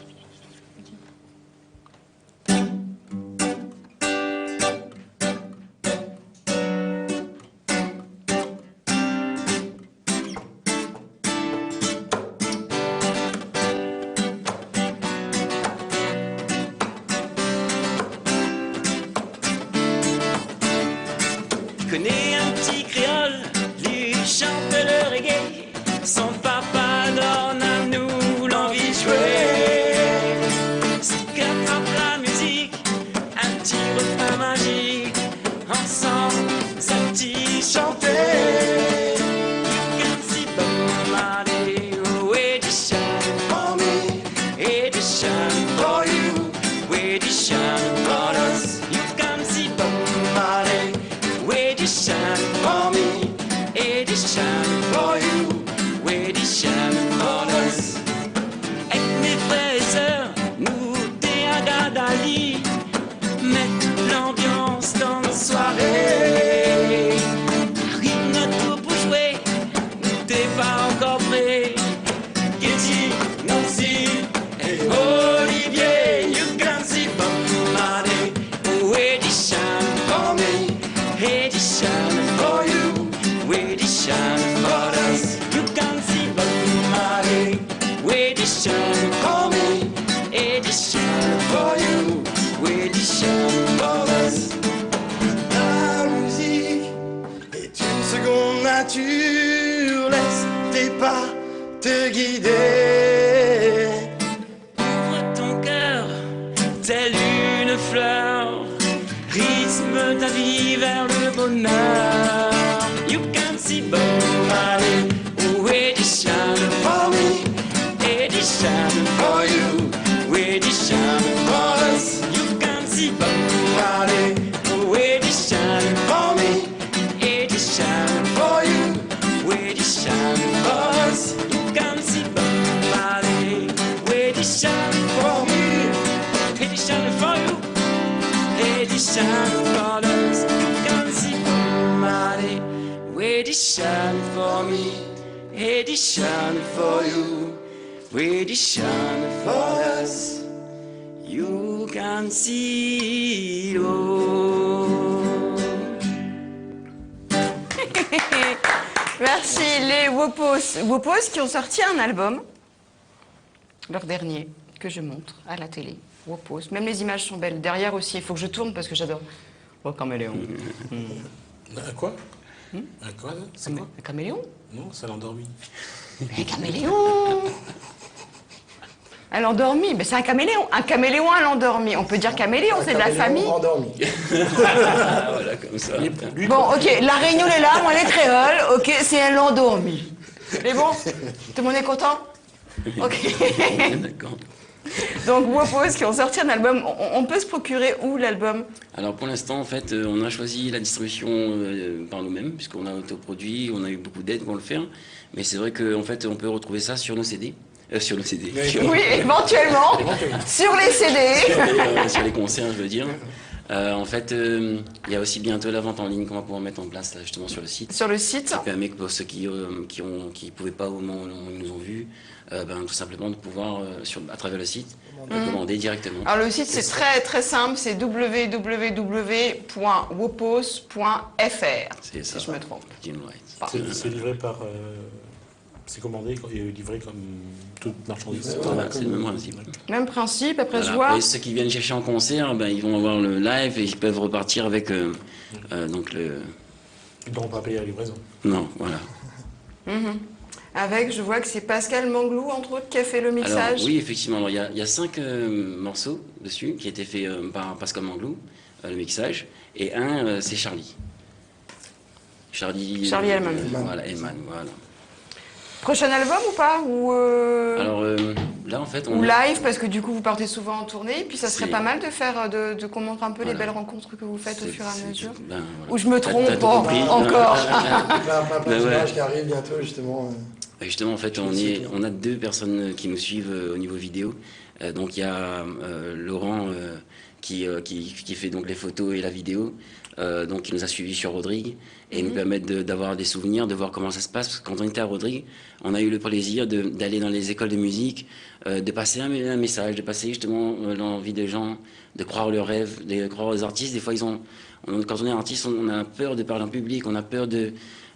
Connais un petit créole, lui chante le reggae. Son papa donne à nous l'envie de jouer. Son cœur frappe la musique, un petit refrain magique. Ensemble, ça dit chanter. You can see Bob Marley, oh, it is shining for me, it is shining for you, it is shining for us. You can see Bob Marley. It is shining for me, it is shining for you, it is shining for us. Avec mes frères et sœurs, nous t'es à Gadali, mettre l'ambiance dans nos soirées. Arrive notre tour pour jouer, nous t'es pas encore prêt. Getty, Nancy et Olivier, you can see Bob Marley, oh it is shining for me. It is shining for you, it is shining for us. You can see Bob Marley. It is shining for me, it is shining for you, it is shining for us. La musique est une seconde nature, laisse tes pas te guider. Ouvre ton cœur, telle une fleur, rythme ta vie vers le bonheur. You can see Bob Marley, oh it is shining for me, it is shining for you, it is shining for us. You can see Bob Marley, oh it is shining for me, it is shining for you, it is shining for us. You can see Bob Marley, it is shining for me, it is shining for you. It is shining for us. You can see Bob Marley. It is shining for me. It is shining for you. It is shining for us. You can see it all. Merci les Wopos. Wopos qui ont sorti un album, leur dernier, que je montre à la télé. Wopos. Même les images sont belles. Derrière aussi, il faut que je tourne parce que j'adore. Oh, caméléon. Un quoi Un quoi là C'est quoi Un caméléon? Non, ça l'a endormi. Un caméléon. À l'endormi, mais c'est un caméléon. Un caméléon à l'endormi. On peut dire caméléon, c'est de la famille. Endormi. Ah, voilà, comme ça. Lui, Bon, ok, la réunion est là, moi les créoles, ok, c'est un l'endormi. C'est bon? Tout le monde est content? Ok. D'accord. Donc Wopos qui ont sorti un album, on peut se procurer où l'album? Alors pour l'instant, en fait, on a choisi la distribution par nous-mêmes, puisqu'on a autoproduit, on a eu beaucoup d'aide pour le faire. Mais c'est vrai qu'en fait, on peut retrouver ça sur nos CD. Sur nos CD. Oui, éventuellement, sur les CD. Sur les concerts, je veux dire. En fait, il y a aussi bientôt la vente en ligne qu'on va pouvoir mettre en place là, justement sur le site. Sur le site. Ça permet que pour ceux qui pouvaient pas au moment où ils nous ont vus, tout simplement de pouvoir, à travers le site, commander directement. Alors le site c'est très très simple, c'est www.wopos.fr. C'est ça. Si je me trompe. Jim Wright. c'est livré par. C'est commandé et livré comme toute marchandise. Voilà, c'est le même principe. Même principe, après je Voilà. vois. Après, ceux qui viennent chercher en concert, ils vont avoir le live et ils peuvent repartir avec donc le. Ils n'auront pas payé la livraison. Non, voilà. Avec, je vois que c'est Pascal Manglou, entre autres, qui a fait le Alors, mixage. oui, effectivement. Alors, il y a 5 morceaux dessus qui étaient faits par Pascal Manglou, le mixage, et un, c'est Charlie. Charlie Hellman. Voilà, Hellman, voilà. Prochain album ou pas? Ou, Alors, là, en fait, on ou est- live, parce que du coup vous partez souvent en tournée, puis ça serait C'est- pas mal de faire, de qu'on montre un peu les Voilà. belles rencontres que vous faites au c'est- fur et à c'est- mesure. voilà. Ou je me trompe, T'as tout oh, compris. encore. Plein Ouais. d'images qui arrivent bientôt, justement. Justement, en fait, on a 2 personnes qui nous suivent au niveau vidéo. Donc, il y a Laurent qui fait donc les photos et la vidéo. Donc, il nous a suivis sur Rodrigue et nous permettent d'avoir des souvenirs, de voir comment ça se passe. Parce que quand on était à Rodrigue, on a eu le plaisir d'aller dans les écoles de musique, de passer un message, de passer justement l'envie des gens, de croire leurs rêves, de croire aux artistes. Des fois, quand on est artiste, on a peur de parler en public, on a peur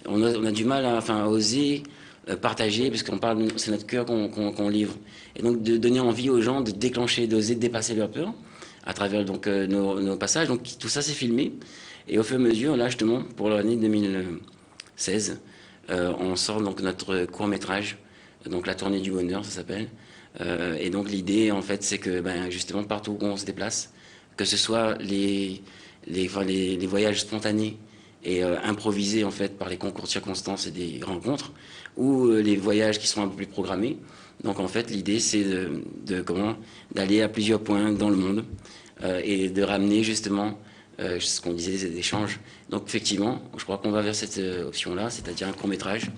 on a du mal à oser partager, parce qu'on parle, c'est notre cœur qu'on livre. Et donc de donner envie aux gens de déclencher, d'oser dépasser leur peur à travers donc nos passages. Donc tout ça c'est filmé. Et au fur et à mesure, là justement, pour l'année 2016, on sort donc notre court-métrage, donc La Tournée du Bonheur, ça s'appelle. Et donc l'idée, en fait, c'est que justement, partout où on se déplace, que ce soit les voyages spontanés et improvisés en fait par les concours de circonstances et des rencontres, ou les voyages qui sont un peu plus programmés. Donc en fait, l'idée, c'est d'aller à plusieurs points dans le monde et de ramener justement ce qu'on disait, des échanges. Donc effectivement, je crois qu'on va vers cette option-là, c'est-à-dire un court-métrage.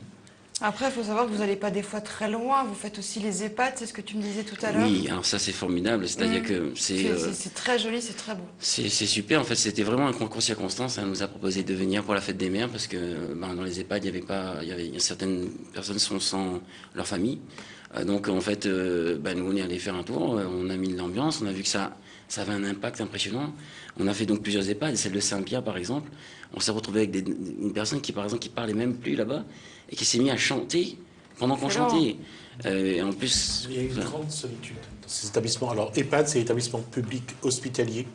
Après, il faut savoir que vous n'allez pas des fois très loin, vous faites aussi les EHPAD, c'est ce que tu me disais tout à l'heure. Oui, alors ça c'est formidable, c'est-à-dire que C'est très joli, c'est très beau. c'est super. En fait, c'était vraiment un concours circonstance. Elle nous a proposé de venir pour la fête des mères parce que dans les EHPAD, certaines personnes sont sans leur famille. Donc en fait, nous on est allé faire un tour, on a mis de l'ambiance, on a vu que ça avait un impact impressionnant. On a fait donc plusieurs EHPAD, celle de Saint-Pierre par exemple. On s'est retrouvé avec une personne qui par exemple qui parlait même plus là-bas et qui s'est mis à chanter pendant qu'on chantait. Et en plus, Il y a une grande solitude dans ces établissements. Alors, EHPAD, c'est établissement public hospitalier,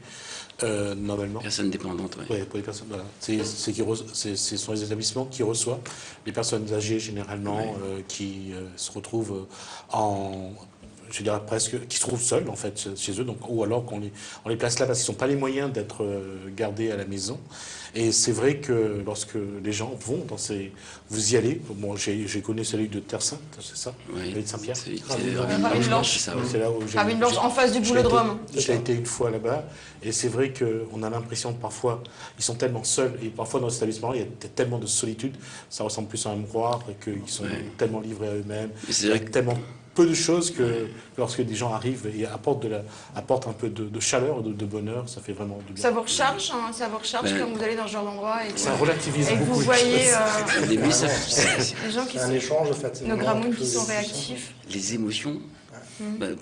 normalement. personne dépendante. Ouais. Ouais, pour les personnes, voilà. Ce sont les établissements qui reçoivent les personnes âgées, généralement, qui se retrouvent je dirais presque, qui se trouvent seuls, en fait, chez eux, donc, ou alors on les place là parce qu'ils n'ont pas les moyens d'être gardés à la maison. Et c'est vrai que lorsque les gens vont dans vous y allez, bon, j'ai connu celui de Terre Sainte, c'est ça, Oui. celui de Saint-Pierre. Ravine Blanche. C'est ça, ouais. C'est là où Ravine Blanche, en face du Boulodrome. J'ai été une fois là-bas, et c'est vrai qu'on a l'impression que parfois, ils sont tellement seuls, et parfois dans cet établissement, il y a tellement de solitude, ça ressemble plus à un mouroir, et qu'ils sont tellement livrés à eux-mêmes, Mais c'est vrai avec tellement peu de choses que lorsque des gens arrivent et apportent un peu de chaleur, de bonheur, ça fait vraiment du bien. Ça vous recharge, quand vous allez dans ce genre d'endroit et que, Ça relativise et que beaucoup vous de voyez choses. Au début, les gens qui C'est un sont, échange, en fait. nos gramounes qui sont réactifs. les émotions,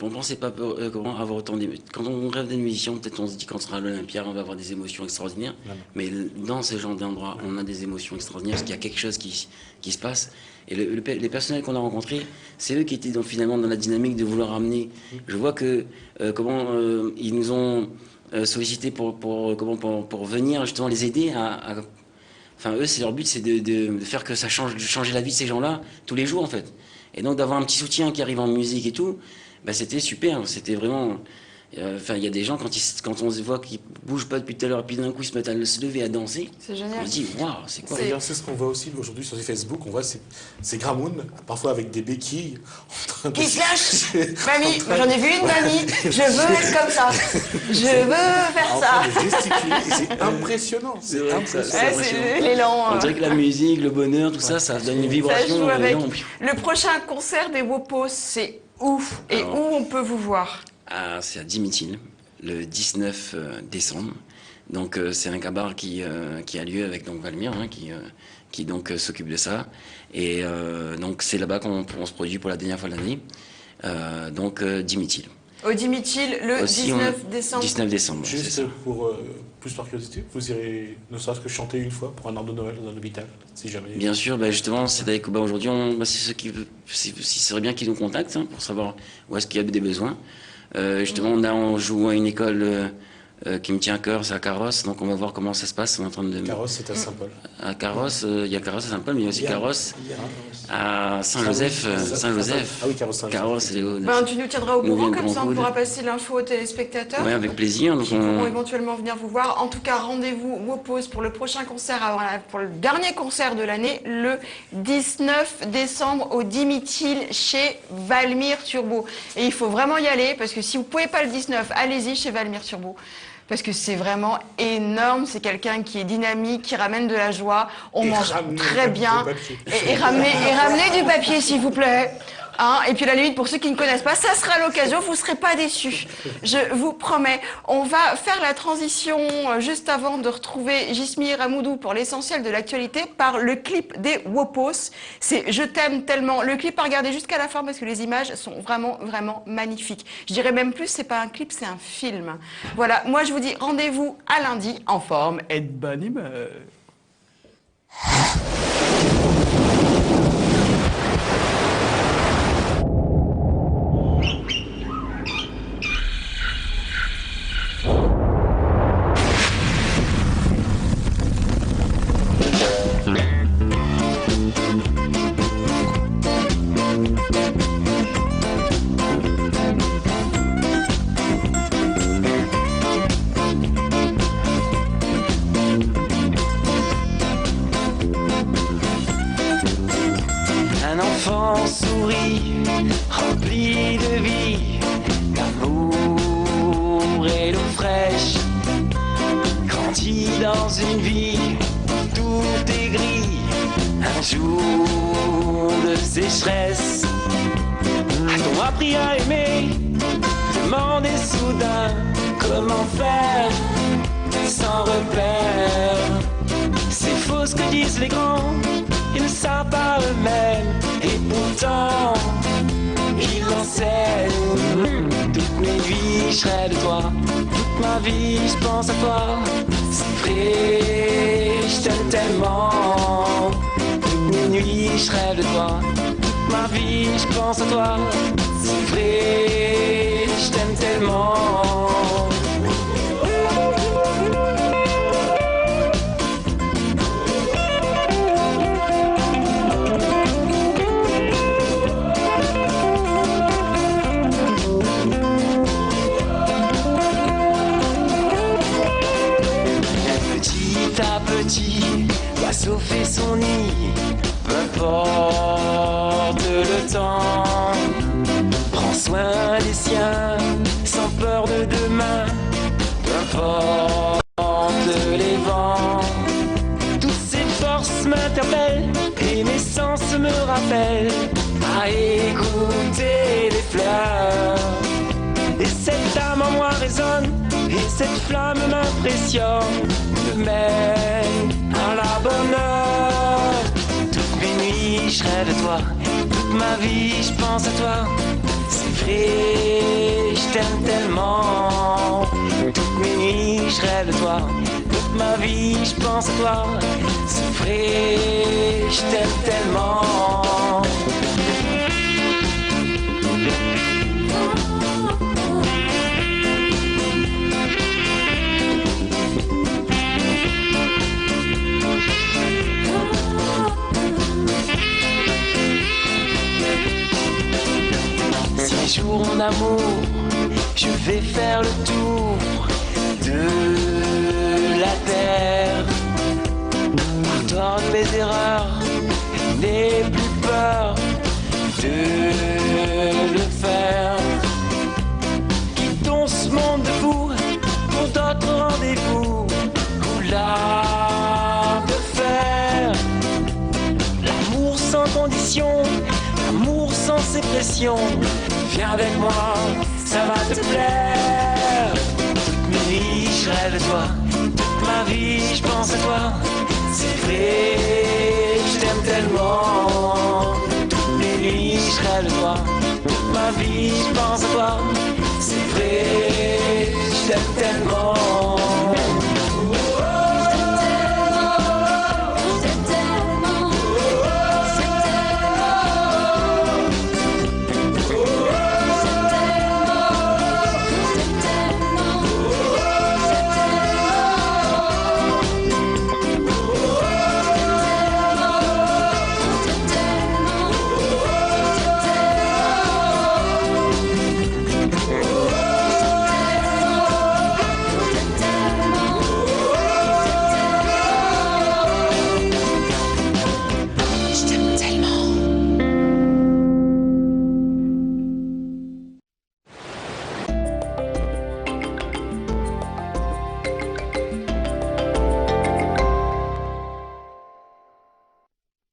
On pensait pas comment avoir autant d'émotions. Quand on rêve d'être musicien, peut-être on se dit quand on sera à l'Olympia, on va avoir des émotions extraordinaires. Mais dans ce genre d'endroit, on a des émotions extraordinaires parce qu'il y a quelque chose qui se passe. Et les personnels qu'on a rencontrés, c'est eux qui étaient finalement dans la dynamique de vouloir amener. Je vois que ils nous ont sollicité pour venir justement les aider à enfin, eux, leur but, c'est de faire que ça changer la vie de ces gens-là tous les jours, en fait. Et donc, d'avoir un petit soutien qui arrive en musique et tout, c'était super. C'était vraiment... Enfin, il y a des gens, quand on se voit qu'ils bougent pas depuis tout à l'heure, et puis d'un coup, ils se mettent à se lever, à danser. C'est génial. On se dit, waouh, c'est quoi? D'ailleurs, c'est ce qu'on voit aussi aujourd'hui sur Facebook. On voit ces Gramoun, parfois avec des béquilles. Qui se lâche. Mamie, j'en ai vu une mamie. Je veux être comme ça. Je veux faire ça. De gesticuler, et c'est impressionnant. C'est vrai que ça- impressionnant. Ouais, c'est l'élan. On dirait que la musique, le bonheur, tout ça, ça donne une Ça vibration. joue avec. non, Le prochain concert des Wopos, c'est ouf. Et Alors. où on peut vous voir? C'est à Dimitile, le 19 décembre. Donc c'est un cabaret qui a lieu avec donc Valmir, qui donc s'occupe de ça. Et donc c'est là-bas qu'on se produit pour la dernière fois de l'année. Donc Dimitile. Au Dimitile, le Aussi, 19 décembre. 19 décembre, c'est Juste ça. pour plus par curiosité, vous irez ne serait-ce que chanter une fois pour un an de Noël dans un hôpital, si jamais. Bien sûr, justement, c'est avec aujourd'hui, c'est ceux qui serait bien qu'ils nous contactent pour savoir où est-ce qu'il y a des besoins. Justement, on joue à une école qui me tient à cœur, c'est à Carrosse, donc on va voir comment ça se passe. On est en train de... Carrosse, c'est à Saint-Paul. À Carrosse, il y a Carrosse à Saint-Paul, mais il y a aussi Carrosse à Saint-Joseph. Ah oui, Carrosse Saint-Joseph. Carrosse, c'est les Tu nous tiendras au Nous courant, vient comme ça on Grand pourra Coude. passer l'info aux téléspectateurs. Ouais, avec plaisir. Donc Qui pourront éventuellement venir vous voir. En tout cas, rendez-vous Wopos pour le prochain concert, pour le dernier concert de l'année, le 19 décembre au Dimitile chez Valmir-Turbo. Et il faut vraiment y aller parce que si vous ne pouvez pas le 19, allez-y chez Valmir-Turbo. Parce que c'est vraiment énorme, c'est quelqu'un qui est dynamique, qui ramène de la joie, on mange très bien. Et ramenez du papier s'il vous plaît. Hein, et puis à la limite, pour ceux qui ne connaissent pas, ça sera l'occasion, vous ne serez pas déçus. Je vous promets. On va faire la transition juste avant de retrouver Jismi Ramoudou pour l'essentiel de l'actualité par le clip des Wopos. C'est Je t'aime tellement. Le clip à regarder jusqu'à la fin parce que les images sont vraiment, vraiment magnifiques. Je dirais même plus, c'est pas un clip, c'est un film. Voilà, moi je vous dis rendez-vous à lundi en forme et de bonne humeur. Un enfant sourit, rempli de vie, d'amour et d'eau fraîche. Grandit dans une vie où tout est gris, un jour de sécheresse. A-t-on appris à aimer? Demandez soudain comment faire sans repère. C'est faux ce que disent les grands, ils ne savent pas eux-mêmes. Et pourtant, ils l'enseignent. Toutes mes nuits, je serai de toi. Toute ma vie, je pense à toi. C'est vrai, je t'aime tellement. Toutes mes nuits, je rêve de toi. Toute ma vie, je pense à toi. C'est vrai, je t'aime tellement. Petit à petit, l'oiseau fait son nid, peu importe le temps. Prends soin des siens, sans peur de demain, peu importe les vents. Toutes ces forces m'interpellent et mes sens me rappellent à écouter les fleurs. Et cette âme en moi résonne, et cette flamme m'impressionne, me mène à la bonne heure. Toutes mes nuits, je rêve de toi, toute ma vie, je pense à toi. C'est vrai, je t'aime tellement. Toutes mes nuits, je rêve de toi. Toute ma vie, je pense à toi. C'est vrai, je t'aime tellement. Si jour mon amour, je vais faire le tour de la terre. Pardonne mes erreurs, n'aie plus peur de le faire. Quittons ce monde de fous pour d'autres rendez-vous. Là peut faire l'amour sans condition, l'amour sans ces pressions. Viens avec moi, ça va te plaire. Toute mes nuits, je rêve de toi. Toute ma vie, je pense à toi. C'est vrai, je t'aime tellement. Toutes mes nuits, je rêve de toi. Toute ma vie, je pense à toi. C'est vrai, je t'aime tellement.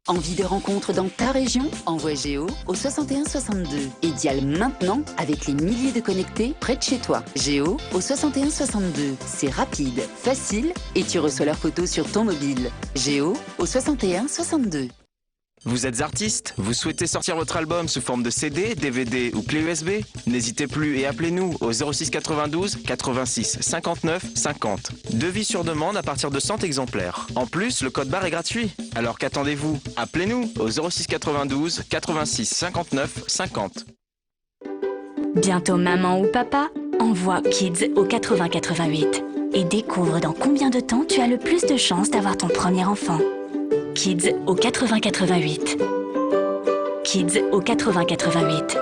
Envie de rencontres dans ta région? Envoie Géo au 61 62 et dial maintenant avec les milliers de connectés près de chez toi. Géo au 61 62. C'est rapide, facile et tu reçois leurs photos sur ton mobile. Géo au 61 62. Vous êtes artiste? Vous souhaitez sortir votre album sous forme de CD, DVD ou clé USB? N'hésitez plus et appelez-nous au 06 92 86 59 50. Devis sur demande à partir de 100 exemplaires. En plus, le code barre est gratuit. Alors qu'attendez-vous? Appelez-nous au 06 92 86 59 50. Bientôt maman ou papa, envoie Kids au 80 88 et découvre dans combien de temps tu as le plus de chances d'avoir ton premier enfant. Kids au 80 88. Kids au 80 88.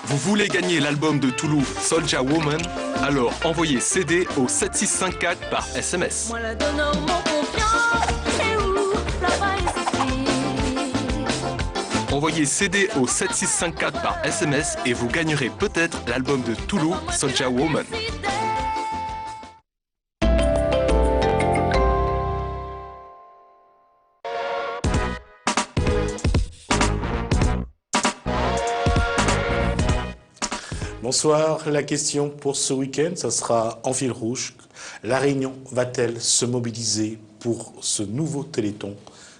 Vous voulez gagner l'album de Toulouse Soulja Woman? Alors envoyez CD au 7654 par SMS. Moi la donneur mon confiance, c'est où là-bas Envoyez CD au 7654 par SMS et vous gagnerez peut-être l'album de Toulouse Soulja Woman. Bonsoir, la question pour ce week-end, ça sera en fil rouge. La Réunion va-t-elle se mobiliser pour ce nouveau Téléthon?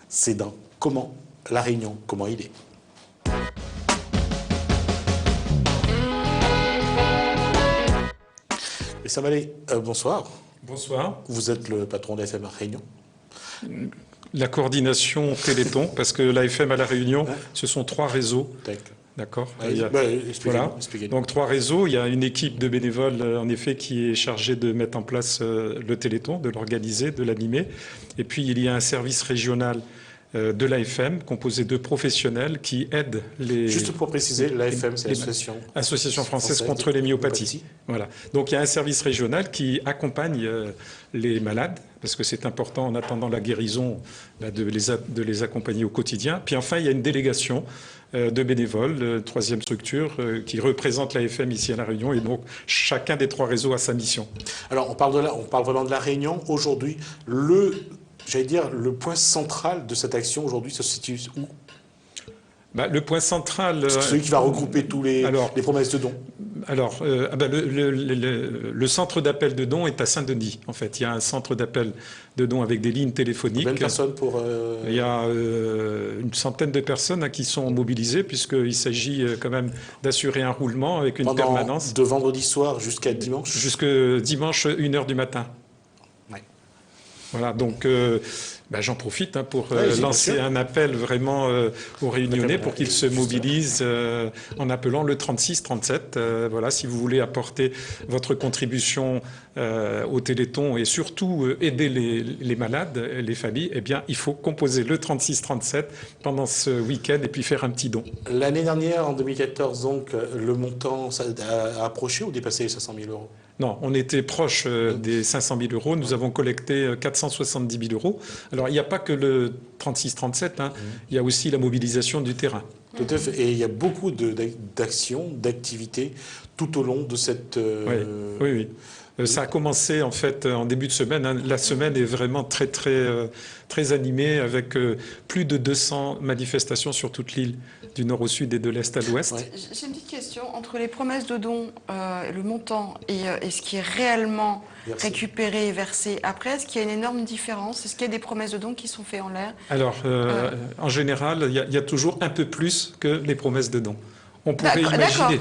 C'est dans Comment la Réunion, comment il est? Et ça va aller. Bonsoir. Bonsoir. Vous êtes le patron de la FM à Réunion. La coordination Téléthon, parce que la FM à La Réunion, ce sont 3 réseaux. D'accord. Voilà. Donc 3 réseaux. Il y a une équipe de bénévoles, en effet, qui est chargée de mettre en place le Téléthon, de l'organiser, de l'animer. Et puis il y a un service régional de l'AFM, composé de professionnels qui aident les... Juste pour préciser, l'AFM, c'est l'Association française contre les myopathies. Voilà. Donc il y a un service régional qui accompagne les malades, parce que c'est important en attendant la guérison de les accompagner au quotidien. Puis enfin, il y a une délégation de bénévoles, 3e structure, qui représente l'AFM ici à La Réunion, et donc chacun des 3 réseaux a sa mission. Alors on parle vraiment de La Réunion. Aujourd'hui, le point central de cette action aujourd'hui se situe où? Le point central... Celui qui va regrouper tous les promesses de dons. Alors, le centre d'appel de dons est à Saint-Denis, en fait. Il y a un centre d'appel de dons avec des lignes téléphoniques. Combien de personnes pour... Il y a une centaine de personnes qui sont mobilisées, puisqu'il s'agit quand même d'assurer un roulement avec une permanence. De vendredi soir jusqu'à dimanche. Jusque dimanche, 1h du matin. Ouais. Voilà, donc j'en profite pour lancer un appel vraiment aux Réunionnais pour qu'ils se mobilisent en appelant le 36-37. Voilà, si vous voulez apporter votre contribution au Téléthon et surtout aider les malades, les familles, eh bien, il faut composer le 36-37 pendant ce week-end et puis faire un petit don. L'année dernière, en 2014, donc, le montant a approché ou dépassé les 500 000 euros? Non, on était proche des 500 000 euros. Nous avons collecté 470 000 euros. Alors, il n'y a pas que le 36-37, il y a aussi la mobilisation du terrain. Tout à fait. Et il y a beaucoup d'actions, d'activités tout au long de cette... Oui. Ça a commencé en fait en début de semaine. La semaine est vraiment très animée avec plus de 200 manifestations sur toute l'île, du nord au sud et de l'est à l'ouest. J'ai une petite question. Entre les promesses de dons, le montant et ce qui est réellement récupéré et versé après, est-ce qu'il y a une énorme différence? Est-ce qu'il y a des promesses de dons qui sont faites en l'air? Alors, en général, il y a toujours un peu plus que les promesses de dons. On pourrait imaginer,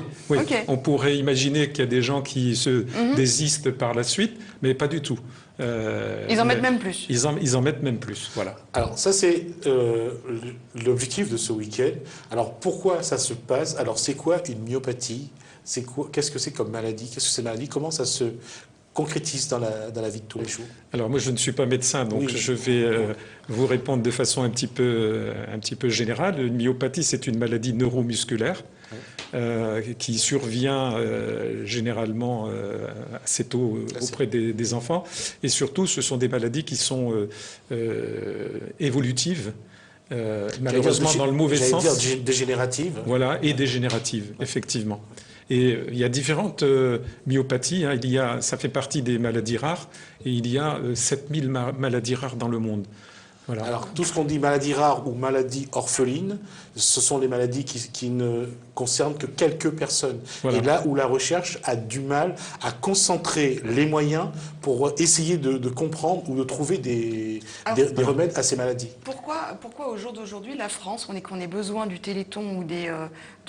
on pourrait imaginer qu'il y a des gens qui se désistent par la suite, mais pas du tout. Ils en mettent même plus. Ils en mettent même plus, voilà. Alors ça c'est l'objectif de ce week-end. Alors pourquoi ça se passe? Alors c'est quoi une myopathie? Qu'est-ce que c'est comme maladie? Qu'est-ce que c'est maladie? Comment ça se concrétise dans la vie de tous les jours? Alors moi je ne suis pas médecin, donc je vais vous répondre de façon un petit peu générale. Une myopathie, c'est une maladie neuromusculaire qui survient généralement assez tôt auprès des enfants. Et surtout, ce sont des maladies qui sont évolutives. Malheureusement dans le mauvais sens. Dire dégénérative. Voilà, et dégénérative, effectivement. Et il y a différentes myopathies. Ça fait partie des maladies rares. Et il y a 7000 maladies rares dans le monde. Voilà. Alors, tout ce qu'on dit maladie rare ou maladie orpheline, ce sont les maladies qui ne concernent que quelques personnes. Voilà. Et là où la recherche a du mal à concentrer les moyens pour essayer de comprendre ou de trouver des remèdes à ces maladies. Pourquoi au jour d'aujourd'hui, la France, qu'on ait besoin du Téléthon ou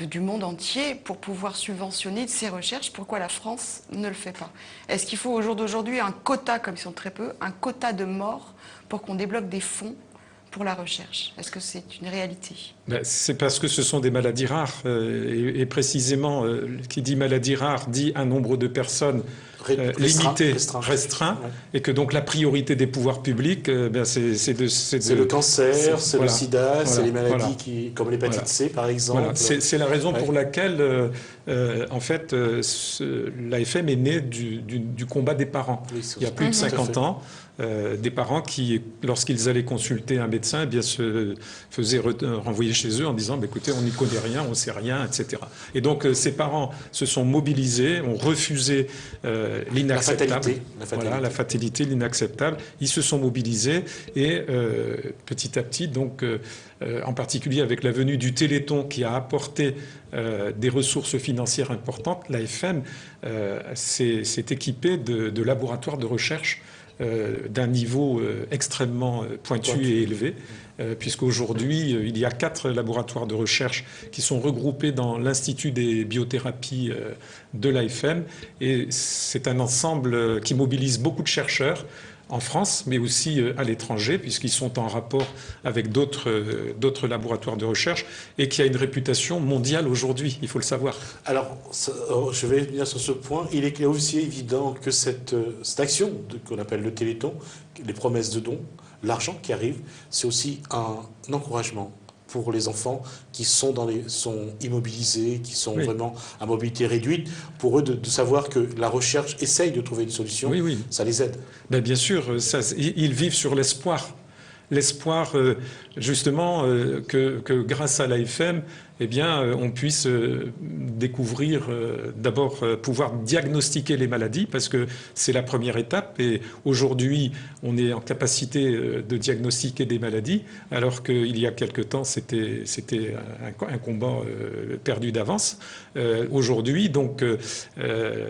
du monde entier pour pouvoir subventionner ces recherches, pourquoi la France ne le fait pas? Est-ce qu'il faut au jour d'aujourd'hui un quota, comme ils sont très peu, un quota de morts pour qu'on débloque des fonds pour la recherche? Est-ce que c'est une réalité? C'est parce que ce sont des maladies rares. Et précisément, qui dit maladie rare dit un nombre de personnes limité, restreint, et que donc la priorité des pouvoirs publics, c'est le cancer, c'est le sida, c'est les maladies comme l'hépatite C par exemple. Voilà. C'est la raison pour laquelle en fait l'AFM est née du combat des parents. Il y a plus de 50 ans. Des parents qui, lorsqu'ils allaient consulter un médecin, se faisaient renvoyer chez eux en disant écoutez, on n'y connaît rien, on ne sait rien, etc. Et donc ces parents se sont mobilisés, ont refusé l'inacceptable. La fatalité, l'inacceptable. Ils se sont mobilisés et petit à petit, donc, en particulier avec la venue du Téléthon qui a apporté des ressources financières importantes, l'AFM s'est équipée de laboratoires de recherche d'un niveau extrêmement pointu et élevé, puisqu'aujourd'hui, il y a 4 laboratoires de recherche qui sont regroupés dans l'Institut des biothérapies de l'AFM, et c'est un ensemble qui mobilise beaucoup de chercheurs en France, mais aussi à l'étranger, puisqu'ils sont en rapport avec d'autres laboratoires de recherche, et qui a une réputation mondiale aujourd'hui, il faut le savoir. Alors, je vais venir sur ce point. Il est aussi évident que cette action qu'on appelle le Téléthon, les promesses de dons, l'argent qui arrive, c'est aussi un encouragement pour les enfants qui sont immobilisés, qui sont vraiment à mobilité réduite, pour eux de savoir que la recherche essaye de trouver une solution, ça les aide. Bien sûr, ils vivent sur l'espoir. L'espoir, justement, que grâce à l'AFM, eh bien, on puisse découvrir, d'abord pouvoir diagnostiquer les maladies, parce que c'est la première étape. Et aujourd'hui, on est en capacité de diagnostiquer des maladies, alors qu'il y a quelque temps, c'était un combat perdu d'avance. Aujourd'hui, donc,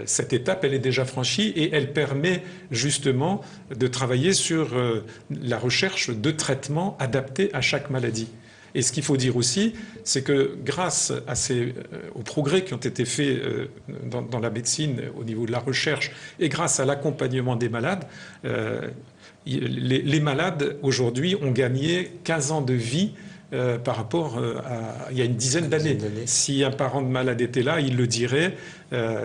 cette étape, elle est déjà franchie et elle permet justement de travailler sur la recherche de traitements adaptés à chaque maladie. Et ce qu'il faut dire aussi, c'est que grâce aux progrès qui ont été faits dans la médecine au niveau de la recherche et grâce à l'accompagnement des malades, les malades aujourd'hui ont gagné 15 ans de vie par rapport à il y a une dizaine d'années. Si un parent de malade était là, il le dirait.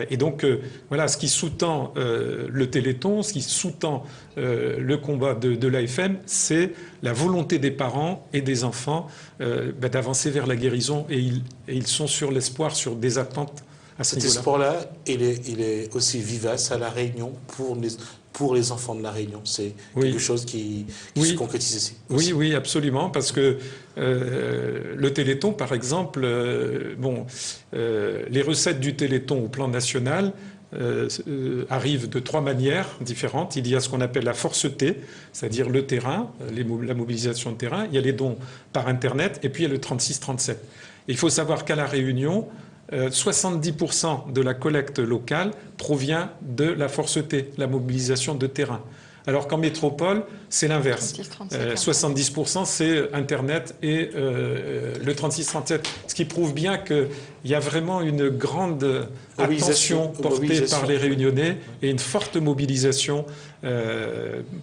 Et donc, voilà, ce qui sous-tend le Téléthon, ce qui sous-tend le combat de l'AFM, c'est la volonté des parents et des enfants d'avancer vers la guérison. Et ils sont sur l'espoir, sur des attentes à ce niveau-là. Cet espoir-là, il est aussi vivace à La Réunion pour les enfants de La Réunion. C'est quelque chose qui se concrétise ici. Oui, oui, absolument, parce que le Téléthon, par exemple, les recettes du Téléthon au plan national arrivent de 3 manières différentes. Il y a ce qu'on appelle la force T, c'est-à-dire le terrain, la mobilisation de terrain. Il y a les dons par Internet, et puis il y a le 36-37. Il faut savoir qu'à La Réunion, 70% de la collecte locale provient de la force T, la mobilisation de terrain. Alors qu'en métropole, c'est l'inverse. 70% c'est Internet et le 36-37. Ce qui prouve bien qu'il y a vraiment une grande attention portée par les Réunionnais et une forte mobilisation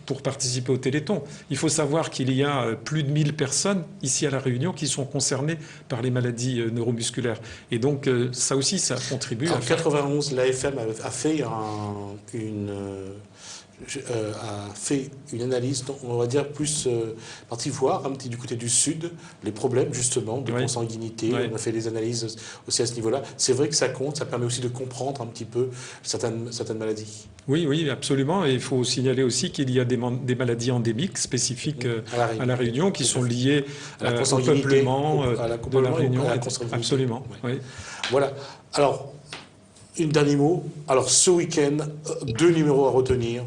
pour participer au Téléthon. Il faut savoir qu'il y a plus de 1000 personnes ici à La Réunion qui sont concernées par les maladies neuromusculaires. Et donc ça aussi, ça contribue. En 91, l'AFM a fait une analyse, on va dire plus partie voir un petit du côté du sud, les problèmes justement de consanguinité. On a fait des analyses aussi à ce niveau-là. C'est vrai que ça compte, ça permet aussi de comprendre un petit peu certaines maladies. Oui, oui, absolument. Et il faut signaler aussi qu'il y a des maladies endémiques spécifiques à La Réunion qui sont liées au peuplement de La Réunion. Absolument. Oui. Voilà. Alors, un dernier mot. Alors, ce week-end, 2 numéros à retenir.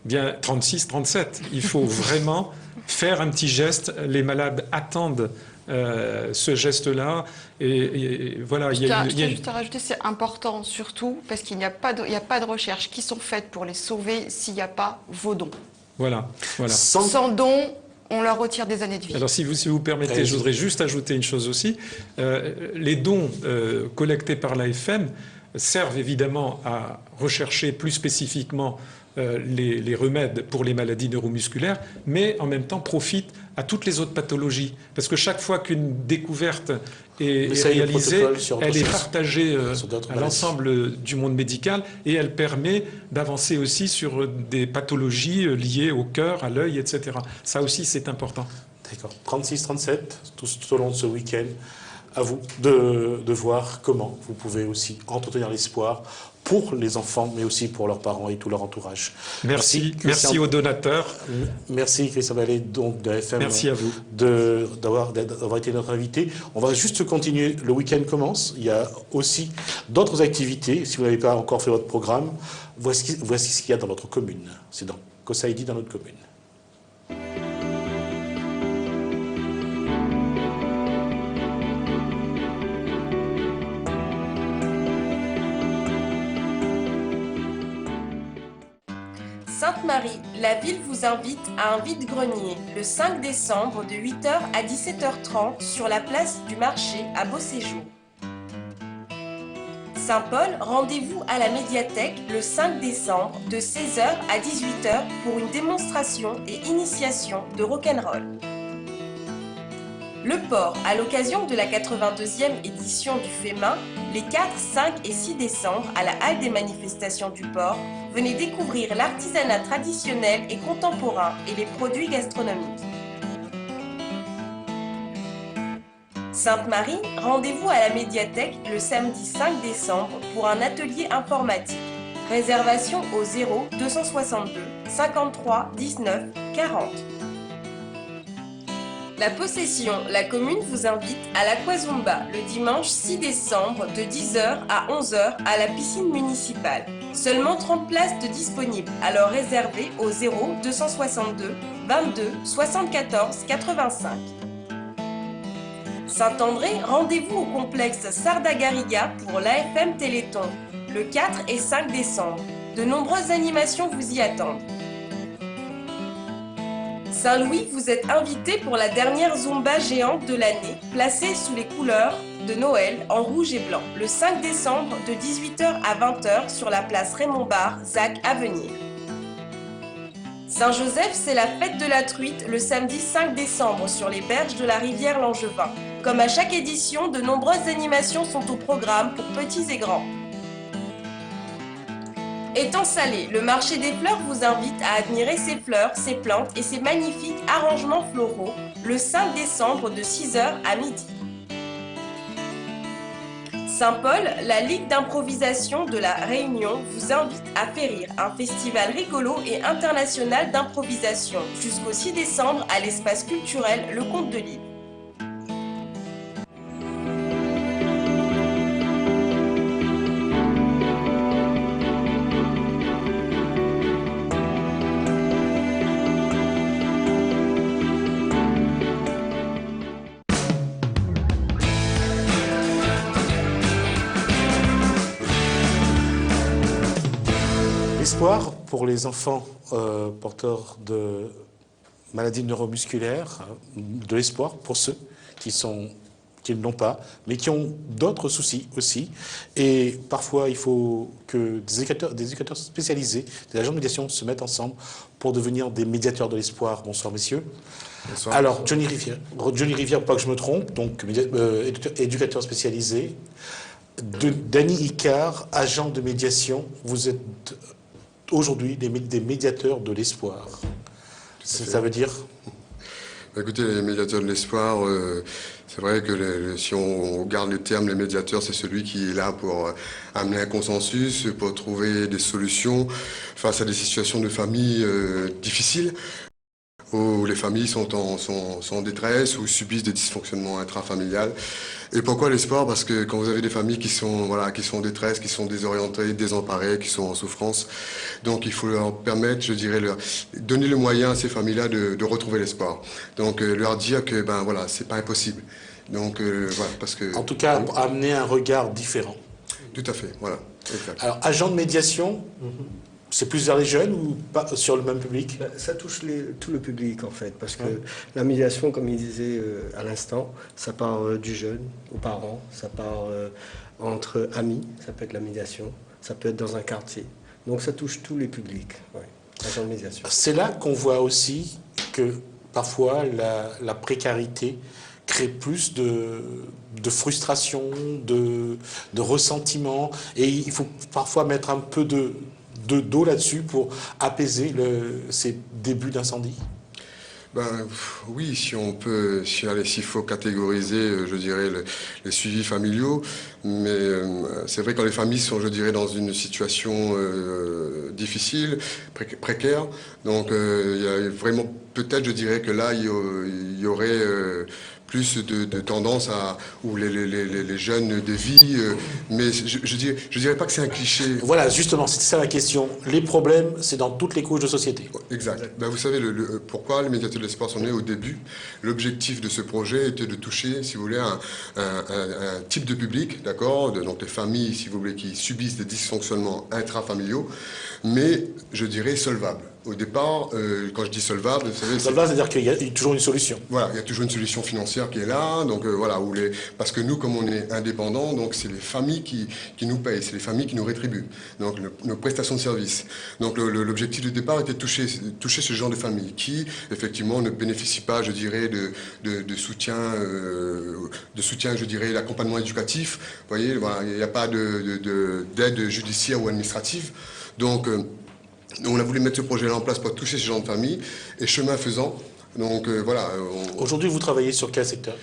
Bien, 36-37. Il faut vraiment faire un petit geste. Les malades attendent ce geste-là. Et voilà, je tiens juste à rajouter, c'est important surtout parce qu'il n'y a pas de recherches qui sont faites pour les sauver s'il n'y a pas vos dons. Voilà. Sans dons, on leur retire des années de vie. Alors si vous permettez, je voudrais juste ajouter une chose aussi. Les dons collectés par l'AFM servent évidemment à rechercher plus spécifiquement les remèdes pour les maladies neuromusculaires, mais en même temps profitent à toutes les autres pathologies. Parce que chaque fois qu'une découverte est réalisée, elle est partagée à l'ensemble du monde médical et elle permet d'avancer aussi sur des pathologies liées au cœur, à l'œil, etc. Ça aussi, c'est important. D'accord. 36-37, tout au long de ce week-end. À vous de voir comment vous pouvez aussi entretenir l'espoir pour les enfants, mais aussi pour leurs parents et tout leur entourage. Merci aux donateurs. Merci Christian Vallée, donc de FM. Merci à vous d'avoir été notre invité. On va juste continuer. Le week-end commence. Il y a aussi d'autres activités. Si vous n'avez pas encore fait votre programme, voici ce qu'il y a dans notre commune. C'est dans Kosaïdi, dans notre commune. Sainte-Marie, la ville vous invite à un vide-grenier le 5 décembre de 8h à 17h30 sur la place du marché à Beauséjour. Saint-Paul, rendez-vous à la médiathèque le 5 décembre de 16h à 18h pour une démonstration et initiation de rock'n'roll. Le Port, à l'occasion de la 82e édition du FEMA, les 4, 5 et 6 décembre à la halle des manifestations du Port, venez découvrir l'artisanat traditionnel et contemporain et les produits gastronomiques. Sainte-Marie, rendez-vous à la médiathèque le samedi 5 décembre pour un atelier informatique. Réservation au 0 262 53 19 40. La Possession, la commune vous invite à l'Aquazumba le dimanche 6 décembre de 10h à 11h à la piscine municipale. Seulement 30 places de disponibles, alors réservez au 0 262 22 74 85. Saint-André, rendez-vous au complexe Sardagariga pour l'AFM Téléthon, le 4 et 5 décembre. De nombreuses animations vous y attendent. Saint-Louis, vous êtes invité pour la dernière Zumba géante de l'année, placée sous les couleurs de Noël en rouge et blanc, le 5 décembre de 18h à 20h sur la place Raymond Barre, ZAC à venir. Saint-Joseph, c'est la fête de la truite le samedi 5 décembre sur les berges de la rivière Langevin. Comme à chaque édition, de nombreuses animations sont au programme pour petits et grands. Étant salé, le marché des fleurs vous invite à admirer ses fleurs, ses plantes et ses magnifiques arrangements floraux le 5 décembre de 6h à midi. Saint-Paul, la Ligue d'improvisation de la Réunion vous invite à Périr, un festival rigolo et international d'improvisation jusqu'au 6 décembre à l'espace culturel Le Comte de Lille. L'espoir pour les enfants porteurs de maladies neuromusculaires, de l'espoir pour ceux qui ne l'ont pas, mais qui ont d'autres soucis aussi. Et parfois, il faut que des éducateurs spécialisés, des agents de médiation se mettent ensemble pour devenir des médiateurs de l'espoir. Bonsoir, messieurs. Bonsoir. Alors, Johnny Rivière, pas que je me trompe, donc éducateur spécialisé. Dany Icard, agent de médiation. Vous êtes aujourd'hui des médiateurs de l'espoir. Ça veut dire? Écoutez, les médiateurs de l'espoir, c'est vrai que si on garde le terme, les médiateurs, c'est celui qui est là pour amener un consensus, pour trouver des solutions face à des situations de famille difficiles, où les familles sont en détresse ou subissent des dysfonctionnements intrafamiliales. Et pourquoi l'espoir? Parce que quand vous avez des familles qui sont en détresse, qui sont désorientées, désemparées, qui sont en souffrance, donc il faut leur permettre, je dirais, donner le moyen à ces familles-là de retrouver l'espoir. Donc leur dire que c'est pas impossible. Donc voilà, parce que en tout cas, amener un regard différent. Tout à fait, voilà. Exact. Alors, agent de médiation. C'est plus vers les jeunes ou pas sur le même public? Ça touche tout le public en fait, parce que la médiation, comme il disait à l'instant, ça part du jeune aux parents, ça part entre amis, ça peut être la médiation, ça peut être dans un quartier. Donc ça touche tous les publics, agent de médiation. C'est là qu'on voit aussi que parfois la précarité crée plus de frustration, de ressentiment, et il faut parfois mettre un peu d'eau là-dessus pour apaiser ces débuts d'incendie? Oui, s'il faut catégoriser, je dirais, les suivis familiaux, mais c'est vrai que quand les familles sont, je dirais, dans une situation difficile, précaire, donc il y a vraiment, peut-être, je dirais que là, il y aurait plus de tendance où les jeunes dévient, mais je dirais pas que c'est un cliché. Voilà, justement, c'était ça la question. Les problèmes, c'est dans toutes les couches de société. Exact. Vous savez, pourquoi les médiateurs de l'espoir sont nés au début? L'objectif de ce projet était de toucher, si vous voulez, un type de public, d'accord, donc les familles, si vous voulez, qui subissent des dysfonctionnements intrafamiliaux, mais je dirais solvables. Au départ, quand je dis solvable, vous savez... Solvable, c'est-à-dire qu'il y a toujours une solution. Voilà, il y a toujours une solution financière qui est là, donc voilà, parce que nous, comme on est indépendants, donc c'est les familles qui nous payent, c'est les familles qui nous rétribuent, donc nos prestations de services. Donc l'objectif de départ était de toucher ce genre de familles qui, effectivement, ne bénéficient pas, je dirais, de soutien, je dirais, d'accompagnement éducatif. Vous voyez, voilà, il n'y a pas d'aide judiciaire ou administrative. Donc, on a voulu mettre ce projet-là en place pour toucher ce genre de famille, et chemin faisant, donc voilà. Aujourd'hui, vous travaillez sur quel secteur?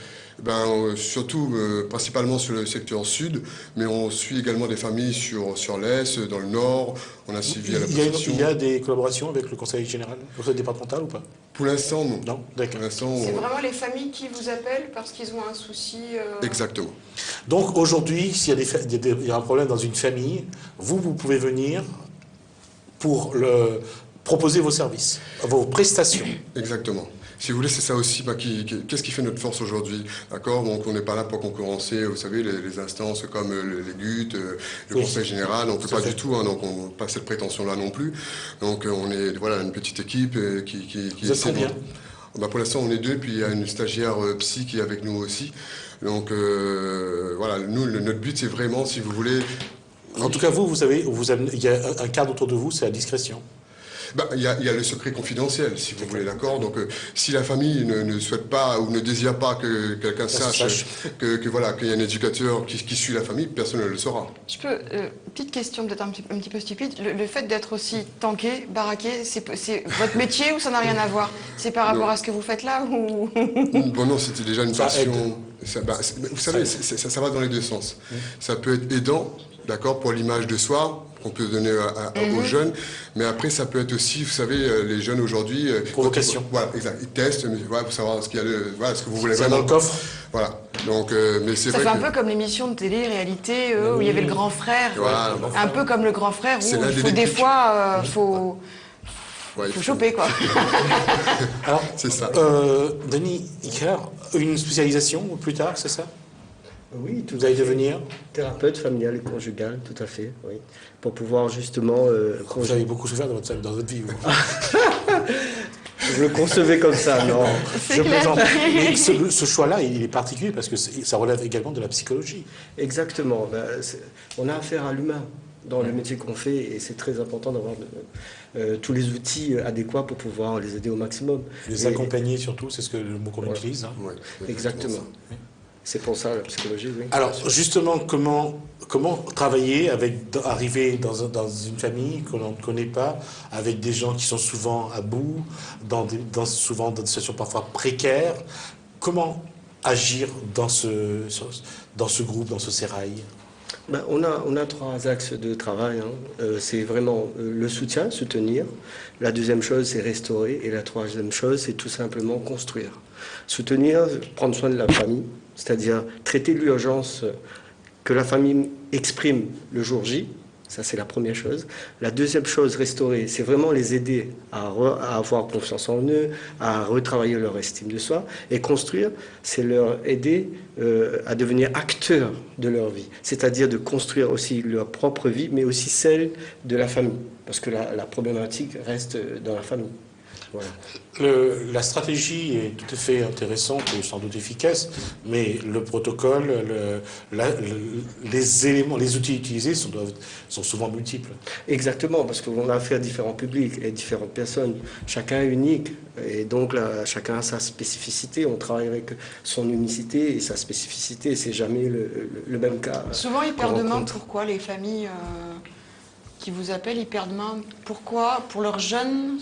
Surtout, principalement sur le secteur sud, mais on suit également des familles sur l'Est, dans le Nord. On a suivi à la préfecture. Il y a des collaborations avec le conseil général, le conseil départemental ou pas? Pour l'instant, non. Non, d'accord. C'est vraiment les familles qui vous appellent parce qu'ils ont un souci. Exactement. Donc aujourd'hui, s'il y a un problème dans une famille, vous pouvez venir pour proposer vos services, vos prestations. Exactement. Si vous voulez, c'est ça aussi, qu'est-ce qui fait notre force aujourd'hui, d'accord? Donc on n'est pas là pour concurrencer, vous savez, les instances comme les GUT, le Conseil général, on ne peut pas du tout, donc on n'a pas cette prétention-là non plus. Donc on est une petite équipe qui vous êtes combien? Pour l'instant on est 2, puis il y a une stagiaire psy qui est avec nous aussi. Donc nous, notre but c'est vraiment, si vous voulez... En tout cas, vous savez, il y a un cadre autour de vous, c'est la discrétion. Il y a le secret confidentiel, si vous voulez, d'accord. Donc, si la famille ne souhaite pas ou ne désire pas que quelqu'un sache qu'il y a un éducateur qui suit la famille, personne ne le saura. Je peux, petite question, peut-être un petit peu stupide. Le fait d'être aussi tanké, baraqué, c'est votre métier ou ça n'a rien à voir? C'est par rapport à ce que vous faites là ou... Bon, non, c'était déjà une passion. Vous savez, ça va dans les deux sens. Ça peut être aidant, d'accord, pour l'image de soi, qu'on peut donner aux jeunes, mais après ça peut être aussi, vous savez, les jeunes aujourd'hui... Provocation. Voilà, exact. Ils testent, mais pour savoir ce qu'il y a, ce que vous voulez ça vraiment. Dans le coffre. Voilà. Donc, mais c'est ça vrai fait un peu comme l'émission de télé-réalité où il y avait le grand frère. Voilà, un peu comme le grand frère où il faut des fois, faut choper, quoi. Alors, c'est ça. Denis Iker, une spécialisation plus tard, c'est ça? Oui, vous allez devenir thérapeute familial et conjugal, tout à fait, oui. Pour pouvoir justement... Vous avez beaucoup souffert dans votre vie, vous. Je le concevais comme ça, non. Je plaisante. Mais ce choix-là, il est particulier parce que ça relève également de la psychologie. Exactement. On a affaire à l'humain dans le métier qu'on fait et c'est très important d'avoir tous les outils adéquats pour pouvoir les aider au maximum. Les accompagner surtout, c'est le mot qu'on utilise. Hein. Ouais, exactement. C'est pour ça la psychologie, oui. Alors justement, comment travailler arriver dans une famille que l'on ne connaît pas, avec des gens qui sont souvent à bout, souvent dans des situations parfois précaires. Comment agir dans ce groupe, dans ce sérail? On a 3 axes de travail. C'est vraiment le soutien, soutenir. La deuxième chose, c'est restaurer. Et la troisième chose, c'est tout simplement construire. Soutenir, prendre soin de la famille, c'est-à-dire traiter l'urgence que la famille exprime le jour J. Ça, c'est la première chose. La deuxième chose, restaurer, c'est vraiment les aider à avoir confiance en eux, à retravailler leur estime de soi. Et construire, c'est leur aider à devenir acteurs de leur vie. C'est-à-dire de construire aussi leur propre vie, mais aussi celle de la famille. Parce que la problématique reste dans la famille. Voilà. La stratégie est tout à fait intéressante et sans doute efficace, mais le protocole, les éléments, les outils utilisés sont souvent multiples. Exactement, parce qu'on a affaire à différents publics et différentes personnes. Chacun est unique et donc là, chacun a sa spécificité. On travaille avec son unicité et sa spécificité. C'est jamais le même cas. Souvent, ils perdent main. Pourquoi les familles qui vous appellent, ils perdent main? Pourquoi? Pour leurs jeunes?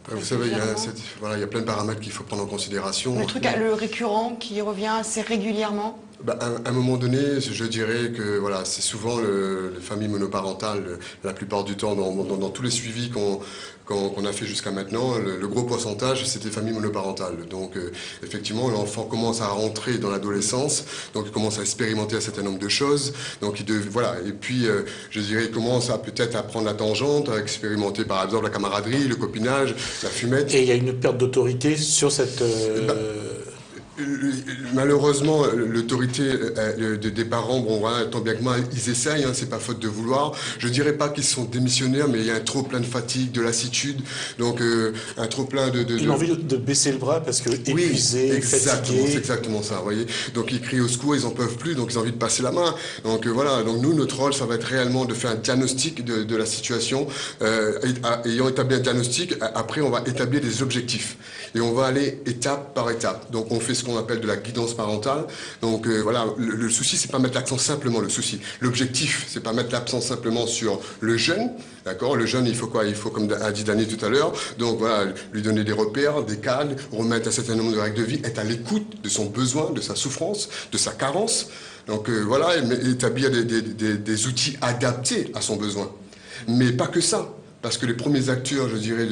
Vous savez, il y a plein de paramètres qu'il faut prendre en considération. Le récurrent qui revient assez régulièrement? À un moment donné, je dirais que c'est souvent les familles monoparentales, la plupart du temps, dans tous les suivis qu'on a fait jusqu'à maintenant, le gros pourcentage, c'est des familles monoparentales. Donc, effectivement, l'enfant commence à rentrer dans l'adolescence, donc il commence à expérimenter un certain nombre de choses. Donc, et puis, je dirais, il commence peut-être à prendre la tangente, à expérimenter, par exemple, la camaraderie, le copinage, la fumette. Et il y a une perte d'autorité sur cette... Malheureusement, l'autorité des parents, tant bien que mal, ils essayent, c'est pas faute de vouloir. Je dirais pas qu'ils sont démissionnaires, mais il y a un trop plein de fatigue, de lassitude, donc un trop plein Une envie de baisser le bras parce que épuisés, fatigués. C'est exactement ça, vous voyez. Donc ils crient au secours, ils en peuvent plus, donc ils ont envie de passer la main. Donc voilà, donc nous, notre rôle, ça va être réellement de faire un diagnostic de la situation. Ayant établi un diagnostic, après on va établir des objectifs. Et on va aller étape par étape. Donc on fait ce qu'on appelle de la guidance parentale. Donc voilà, le souci, c'est pas mettre l'accent simplement, le souci. L'objectif, c'est pas mettre l'accent simplement sur le jeune. D'accord, le jeune, il faut quoi? Il faut, comme a dit Dany tout à l'heure, donc voilà, lui donner des repères, des cadres, remettre un certain nombre de règles de vie, être à l'écoute de son besoin, de sa souffrance, de sa carence. Donc voilà, établir des outils adaptés à son besoin. Mais pas que ça. Parce que les premiers acteurs, je dirais,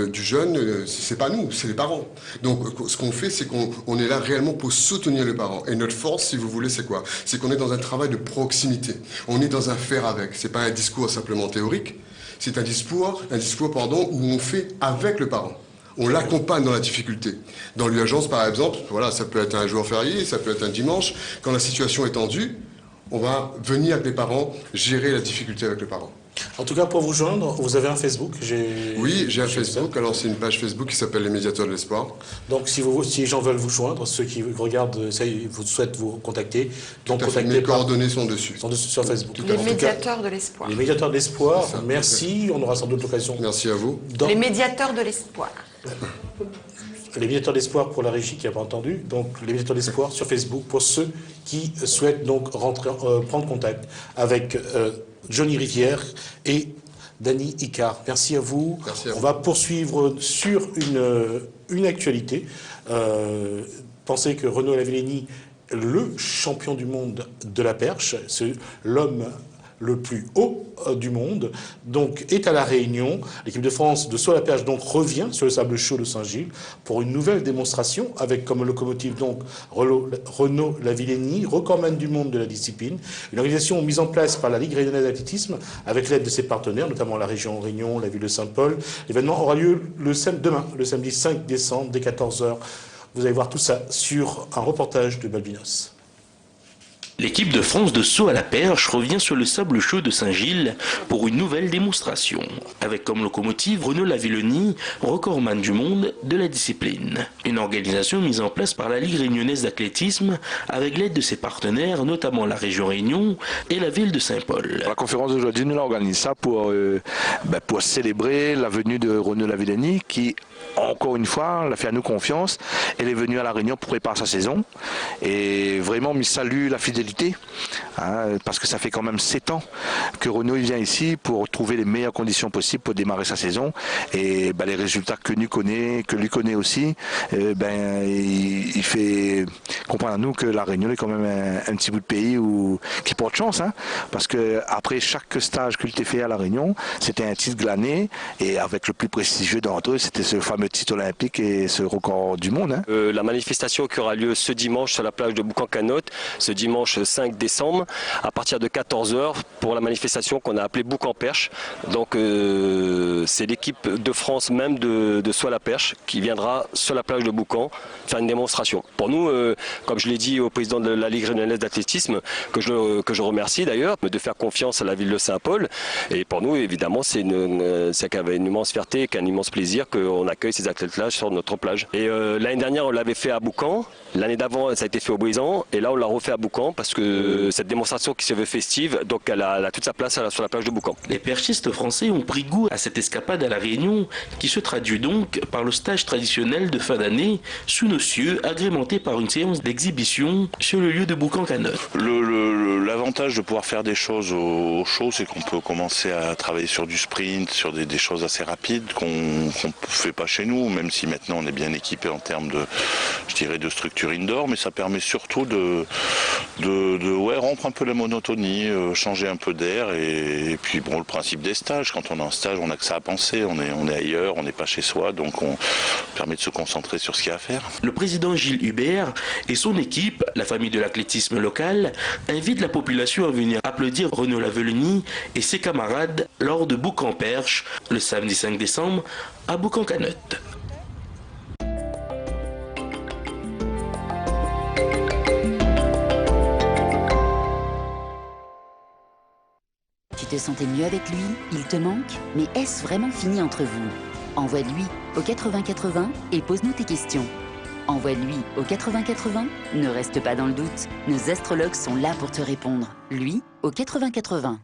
du jeune, c'est pas nous, c'est les parents. Donc, ce qu'on fait, c'est qu'on est là réellement pour soutenir le parent. Et notre force, si vous voulez, c'est quoi? C'est qu'on est dans un travail de proximité. On est dans un faire avec. C'est pas un discours simplement théorique. C'est un discours, où on fait avec le parent. On l'accompagne dans la difficulté. Dans l'urgence, par exemple, voilà, ça peut être un jour férié, ça peut être un dimanche. Quand la situation est tendue, on va venir avec les parents gérer la difficulté avec le parent. En tout cas, pour vous joindre, vous avez un Facebook. Oui, j'ai un Facebook. Alors, c'est une page Facebook qui s'appelle Les Médiateurs de l'Espoir. Donc, si les gens veulent vous joindre, ceux qui regardent, vous souhaitent vous contacter, donc mes coordonnées sont dessus. Sur Facebook. Les Médiateurs de l'Espoir. Les Médiateurs de l'Espoir, merci. On aura sans doute l'occasion. Merci à vous. Les Médiateurs de l'Espoir. Les Médiateurs de l'Espoir pour la régie qui n'a pas entendu. Donc, les Médiateurs de l'Espoir sur Facebook pour ceux qui souhaitent donc prendre contact avec Johnny Rivière et Dany Icard. Merci à vous. Merci à vous. On va poursuivre sur une actualité. Pensez que Renaud Lavillenie, le champion du monde de la perche, c'est l'homme le plus haut du monde, donc est à La Réunion. L'équipe de France de saut à la perche donc revient sur le sable chaud de Saint-Gilles pour une nouvelle démonstration avec comme locomotive donc Renaud Lavillenie, recordman du monde de la discipline. Une organisation mise en place par la Ligue réunionnaise d'athlétisme avec l'aide de ses partenaires, notamment la région Réunion, la ville de Saint-Paul. L'événement aura lieu demain, le samedi 5 décembre, dès 14h. Vous allez voir tout ça sur un reportage de Balbinos. L'équipe de France de saut à la perche revient sur le sable chaud de Saint-Gilles pour une nouvelle démonstration, avec comme locomotive Renaud Lavillenie, recordman du monde de la discipline. Une organisation mise en place par la Ligue réunionnaise d'athlétisme avec l'aide de ses partenaires, notamment la région Réunion et la ville de Saint-Paul. La conférence d'aujourd'hui, nous organisons ça pour célébrer la venue de Renaud Lavillenie qui, encore une fois, l'a fait à nous confiance. Elle est venue à La Réunion pour préparer sa saison et vraiment, il salue la fidélité. Parce que ça fait quand même 7 ans que Renaud vient ici pour trouver les meilleures conditions possibles pour démarrer sa saison et les résultats que lui connaît aussi, il fait comprendre à nous que La Réunion est quand même un petit bout de pays qui porte chance, parce que après chaque stage qu'il a fait à La Réunion, c'était un titre glané et avec le plus prestigieux d'entre eux, c'était ce fameux titre olympique et ce record du monde. La manifestation qui aura lieu ce dimanche sur la plage de Boucan-Canotte, ce dimanche 5 décembre, à partir de 14h, pour la manifestation qu'on a appelée Boucan-Perche. Donc c'est l'équipe de France même de saut à la perche qui viendra sur la plage de Boucan faire une démonstration. Pour nous, comme je l'ai dit au président de la Ligue réunionnaise d'athlétisme, que je remercie d'ailleurs, de faire confiance à la ville de Saint-Paul. Et pour nous, évidemment, c'est une immense fierté et qu'un immense plaisir qu'on accueille ces athlètes-là sur notre plage. Et l'année dernière, on l'avait fait à Boucan. L'année d'avant, ça a été fait au Brisant. Et là, on l'a refait à Boucan parce que cette démonstration qui se veut festive, donc elle a toute sa place sur la plage de Boucan. Les perchistes français ont pris goût à cette escapade à La Réunion qui se traduit donc par le stage traditionnel de fin d'année sous nos cieux, agrémenté par une séance d'exhibition sur le lieu de Boucan-Canotte. L'avantage de pouvoir faire des choses au chaud, c'est qu'on peut commencer à travailler sur du sprint, sur des choses assez rapides qu'on ne fait pas chez nous, même si maintenant on est bien équipé en termes de structure indoor, mais ça permet surtout de rompre un peu la monotonie, changer un peu d'air et puis le principe des stages, quand on est en stage, on n'a que ça à penser, on est ailleurs, on n'est pas chez soi, donc on permet de se concentrer sur ce qu'il y a à faire. Le président Gilles Hubert et son équipe, la famille de l'athlétisme local, invitent la population à venir applaudir Renaud Lavillenie et ses camarades lors de Boucan-Perche le samedi 5 décembre à Boucan-Canotte. Tu te sentais mieux avec lui? Il te manque? Mais est-ce vraiment fini entre vous? Envoie-lui au 80 80 et pose-nous tes questions. Envoie-lui au 80 80, ne reste pas dans le doute. Nos astrologues sont là pour te répondre. Lui, au 80 80.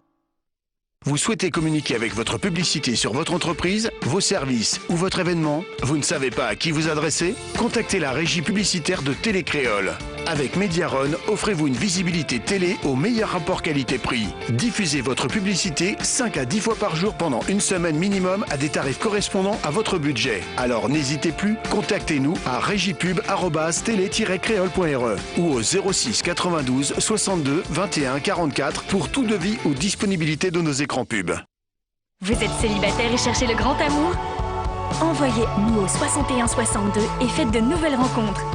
Vous souhaitez communiquer avec votre publicité sur votre entreprise, vos services ou votre événement? Vous ne savez pas à qui vous adresser? Contactez la régie publicitaire de Télécréole. Avec Mediaron, offrez-vous une visibilité télé au meilleur rapport qualité-prix. Diffusez votre publicité 5 à 10 fois par jour pendant une semaine minimum à des tarifs correspondant à votre budget. Alors n'hésitez plus, contactez-nous à régiepub@télé-créole.re ou au 06 92 62 21 44 pour tout devis ou disponibilité de nos écrans pubs. Vous êtes célibataire et cherchez le grand amour? Envoyez-nous au 61 62 et faites de nouvelles rencontres.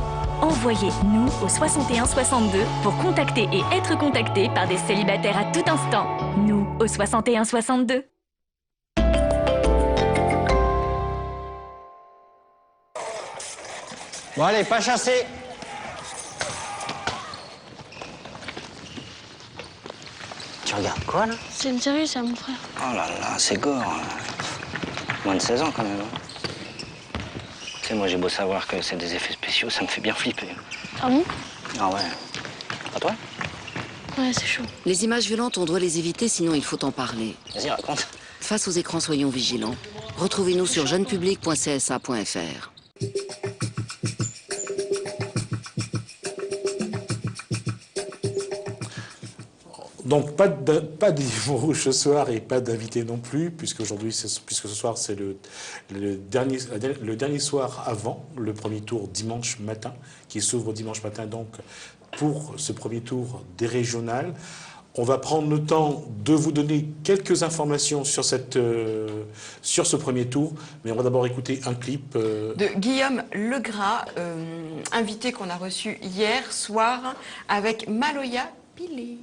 Envoyez-nous au 61 62 pour contacter et être contacté par des célibataires à tout instant. Nous au 61 62. Bon allez, pas chasser. Tu regardes quoi là? C'est une série, ça, mon frère. Oh là là, c'est gore. Moins de 16 ans quand même. Tu sais, moi j'ai beau savoir que c'est des effets spéciaux, ça me fait bien flipper. Ah bon? Ah ouais. Pas toi? Ouais, c'est chaud. Les images violentes, on doit les éviter, sinon il faut en parler. Vas-y, raconte. Face aux écrans, soyons vigilants. Retrouvez-nous sur jeunepublic.csa.fr. Donc pas de livre rouge ce soir et pas d'invité non plus, puisque ce soir c'est le dernier soir avant le premier tour dimanche matin, qui s'ouvre dimanche matin donc pour ce premier tour des régionales. On va prendre le temps de vous donner quelques informations sur ce premier tour, mais on va d'abord écouter un clip de Guillaume Legras, invité qu'on a reçu hier soir avec Maloya Pilé.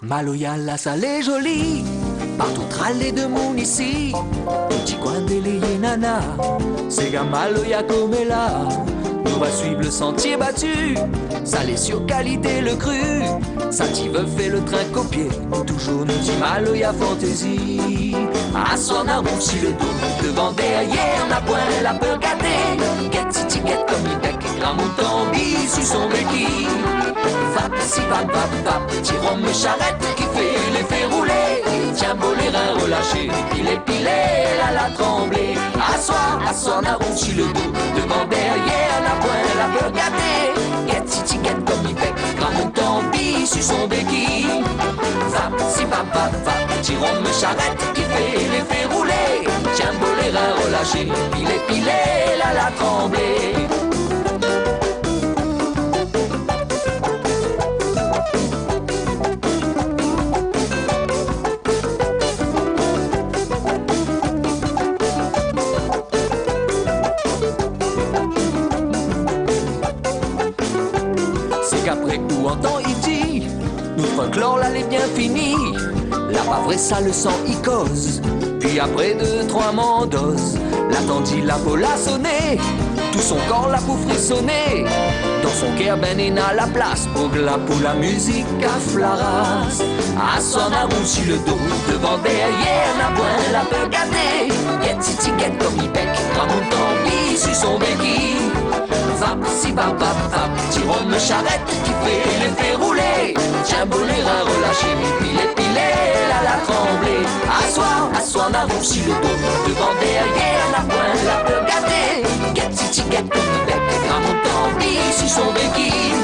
Maloya, la salle est jolie, partout tralé de monde ici. Petit coin délayé nana, c'est gars Maloya comme là. On va suivre le sentier battu, salé sur qualité le cru. Ça t'y veut fait le train copier, toujours nous dit Maloya fantaisie. À son arbre si le dos, devant derrière, la pointe, la peur gâtée. Get titi get comme il bec, grand mouton bis sur son béquille. Va si va, petit rhum charrette qui fait l'effet rouler. Tiens beau les reins relâchés, pilé, la tremblée. À son arbre si le dos, devant derrière, la pointe, la peur gâtée. Get titi get comme il bec, grand mouton bis sur son béquille. Va si va, petit rhum charrette qui fait l'effet rouler. Tiens beau les reins relâchés, pilé, la tremblée. Qu'après coup entend il dit, nous folklore là les bien fini. La pas vrai ça le sang y cause. Puis après 2-3 mandoses, l'attendit la peau l'a sonné. Tout son corps la pour frissonner. Dans son cœur ben il n'a la place pour la musique à flaras. À son amour sur le dos, devant derrière, la pointe la peur gâtée. Get titi get comme il bec, grand mouton bis sur son béquille. Va, si va, petit rhum charrette qui fait l'effet rouler. Tiens beau les reins relâchés, pilé, la tremblée. À soi, n'avoue si le dos, devant derrière, la pointe, la peur gâtée. Get titi get comme il bec, grand mouton bis sur son béquille.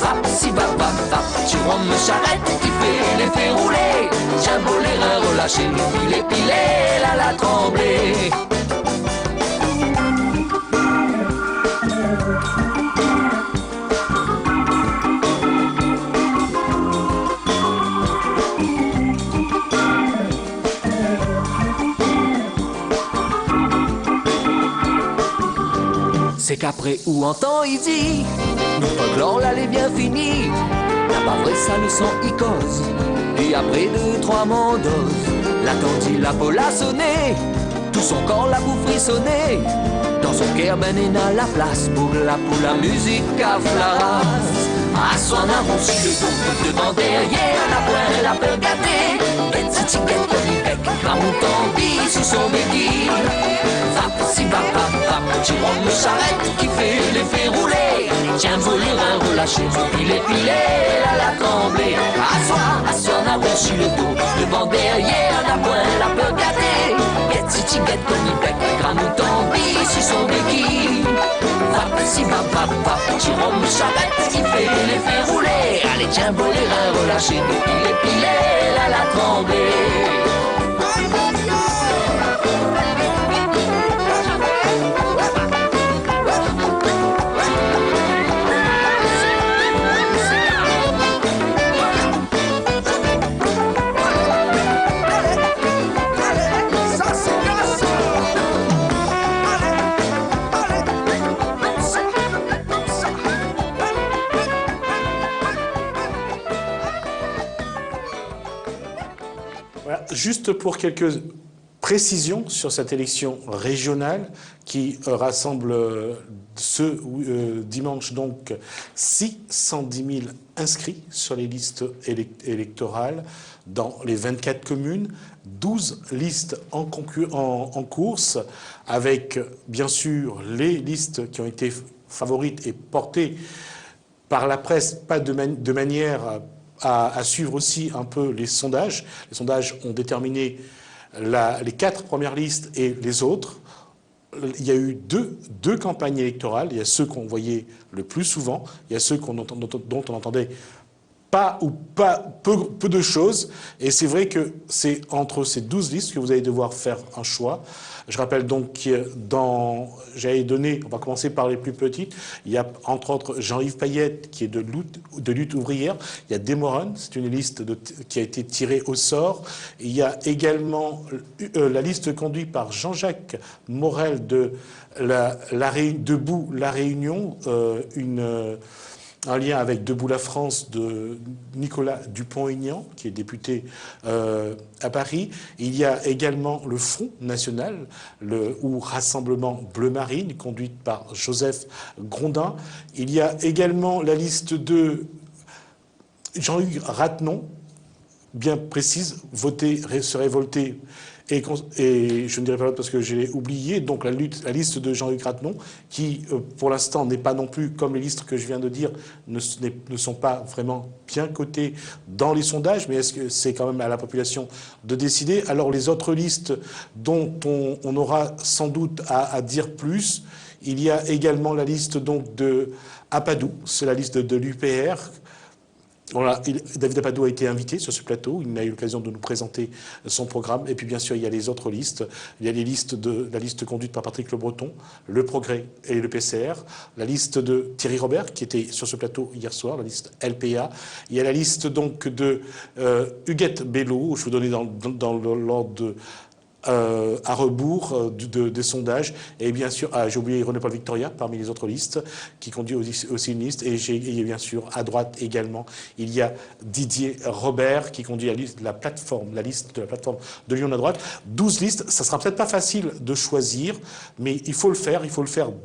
Va, si va, petit rhum charrette qui fait l'effet rouler. Tiens beau les reins relâchés, pilé, la tremblée. C'est qu'après ou entend il dit, nous folklore là les bien fini. N'a pas vrai ça le sang y cause. Puis après 2-3 mandoses, l'attendit la peau l'a sonné. Tout tout son corps la boue frissonner. Dans son cœur, ben n'a la place pour la musique à flaras. À son avance sur le dos, devant derrière, la peur gâtée. Get si tic, bec, ramoutant, sous son béquille. Va, si va, petit rond de charrette qui fait l'effet rouler. Tiens, voler un relâché, pilé, la tremblée. À son avance sur le dos, devant derrière, la peur gâtée. Get si tic, bec, ramoutant, sous son béquille. Va, si va, petit rond de charrette qui fait l'effet rouler. Allez, tiens, voler un relâché, pilé, la tremblée. Juste pour quelques précisions sur cette élection régionale qui rassemble ce dimanche donc 610 000 inscrits sur les listes électorales dans les 24 communes, 12 listes en course avec bien sûr les listes qui ont été favorites et portées par la presse, pas de manière à suivre aussi un peu les sondages. Les sondages ont déterminé les 4 premières listes et les autres. Il y a eu deux campagnes électorales. Il y a ceux qu'on voyait le plus souvent, il y a ceux dont on entendait peu de choses. Et c'est vrai que c'est entre ces 12 listes que vous allez devoir faire un choix. Je rappelle donc que on va commencer par les plus petites. Il y a entre autres Jean-Yves Payette qui est de lutte ouvrière. Il y a Desmoronnes, c'est une liste qui a été tirée au sort. Il y a également la liste conduite par Jean-Jacques Morel de Debout la Réunion, un lien avec Debout la France de Nicolas Dupont-Aignan, qui est député à Paris. Il y a également le Front National, ou Rassemblement Bleu Marine, conduite par Joseph Grondin. Il y a également la liste de Jean-Hugues Ratenon, bien précise, se révolter. Et je ne dirai pas l'autre parce que je l'ai oublié, donc la liste de Jean-Hugues Ratenon, qui pour l'instant n'est pas non plus, comme les listes que je viens de dire, ne sont pas vraiment bien cotées dans les sondages, mais est-ce que c'est quand même à la population de décider? Alors les autres listes dont on aura sans doute à dire plus, il y a également la liste donc de Apadou, c'est la liste de l'UPR. Voilà, David Apadou a été invité sur ce plateau, il a eu l'occasion de nous présenter son programme. Et puis bien sûr, il y a les autres listes. Il y a la liste conduite par Patrick Le Breton, Le Progrès et le PCR. La liste de Thierry Robert, qui était sur ce plateau hier soir, la liste LPA. Il y a la liste donc de Huguette Bello, je vous donnais dans l'ordre de... à rebours des sondages. Et bien sûr, j'ai oublié René-Paul Victoria parmi les autres listes, qui conduit aussi une liste. Et bien sûr, à droite également, il y a Didier Robert qui conduit la liste de la plateforme de Lyon à droite. 12 listes, ça sera peut-être pas facile de choisir, mais il faut le faire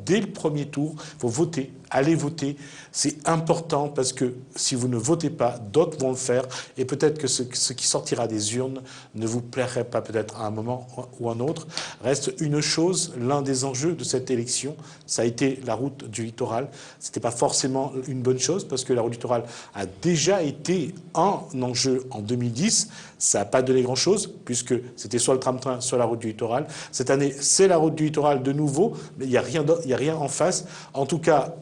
dès le premier tour. Il faut voter, aller voter. C'est important parce que si vous ne votez pas, d'autres vont le faire. Et peut-être que ce qui sortira des urnes ne vous plairait pas peut-être à un moment ou un autre. Reste une chose, l'un des enjeux de cette élection, ça a été la route du littoral. C'était pas forcément une bonne chose parce que la route du littoral a déjà été un enjeu en 2010. Ça n'a pas donné grand-chose puisque c'était soit le tram-train, soit la route du littoral. Cette année, c'est la route du littoral de nouveau, mais il n'y a rien en face. En tout cas,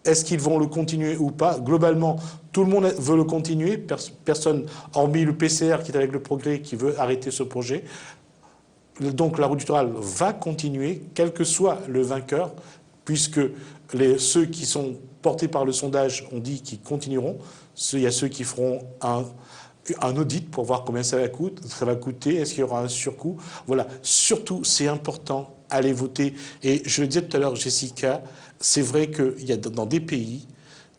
est-ce qu'ils vont le continuer ou pas? Globalement, tout le monde veut le continuer. Personne, hormis le PCR qui est avec le Progrès, qui veut arrêter ce projet. Donc la route du littoral va continuer, quel que soit le vainqueur, puisque ceux qui sont portés par le sondage ont dit qu'ils continueront. Il y a ceux qui feront un audit pour voir combien ça va coûter, est-ce qu'il y aura un surcoût. Voilà, surtout, c'est important, allez voter. Et je le disais tout à l'heure, Jessica, c'est vrai qu'il y a dans des pays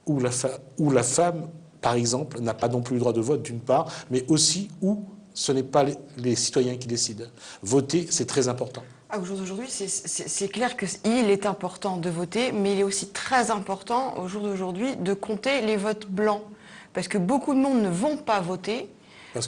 où la femme, par exemple, n'a pas non plus le droit de vote, d'une part, mais aussi où ce n'est pas les citoyens qui décident. Voter, c'est très important. Au jour d'aujourd'hui, c'est clair qu'il est important de voter, mais il est aussi très important au jour d'aujourd'hui de compter les votes blancs. Parce que beaucoup de monde ne vont pas voter,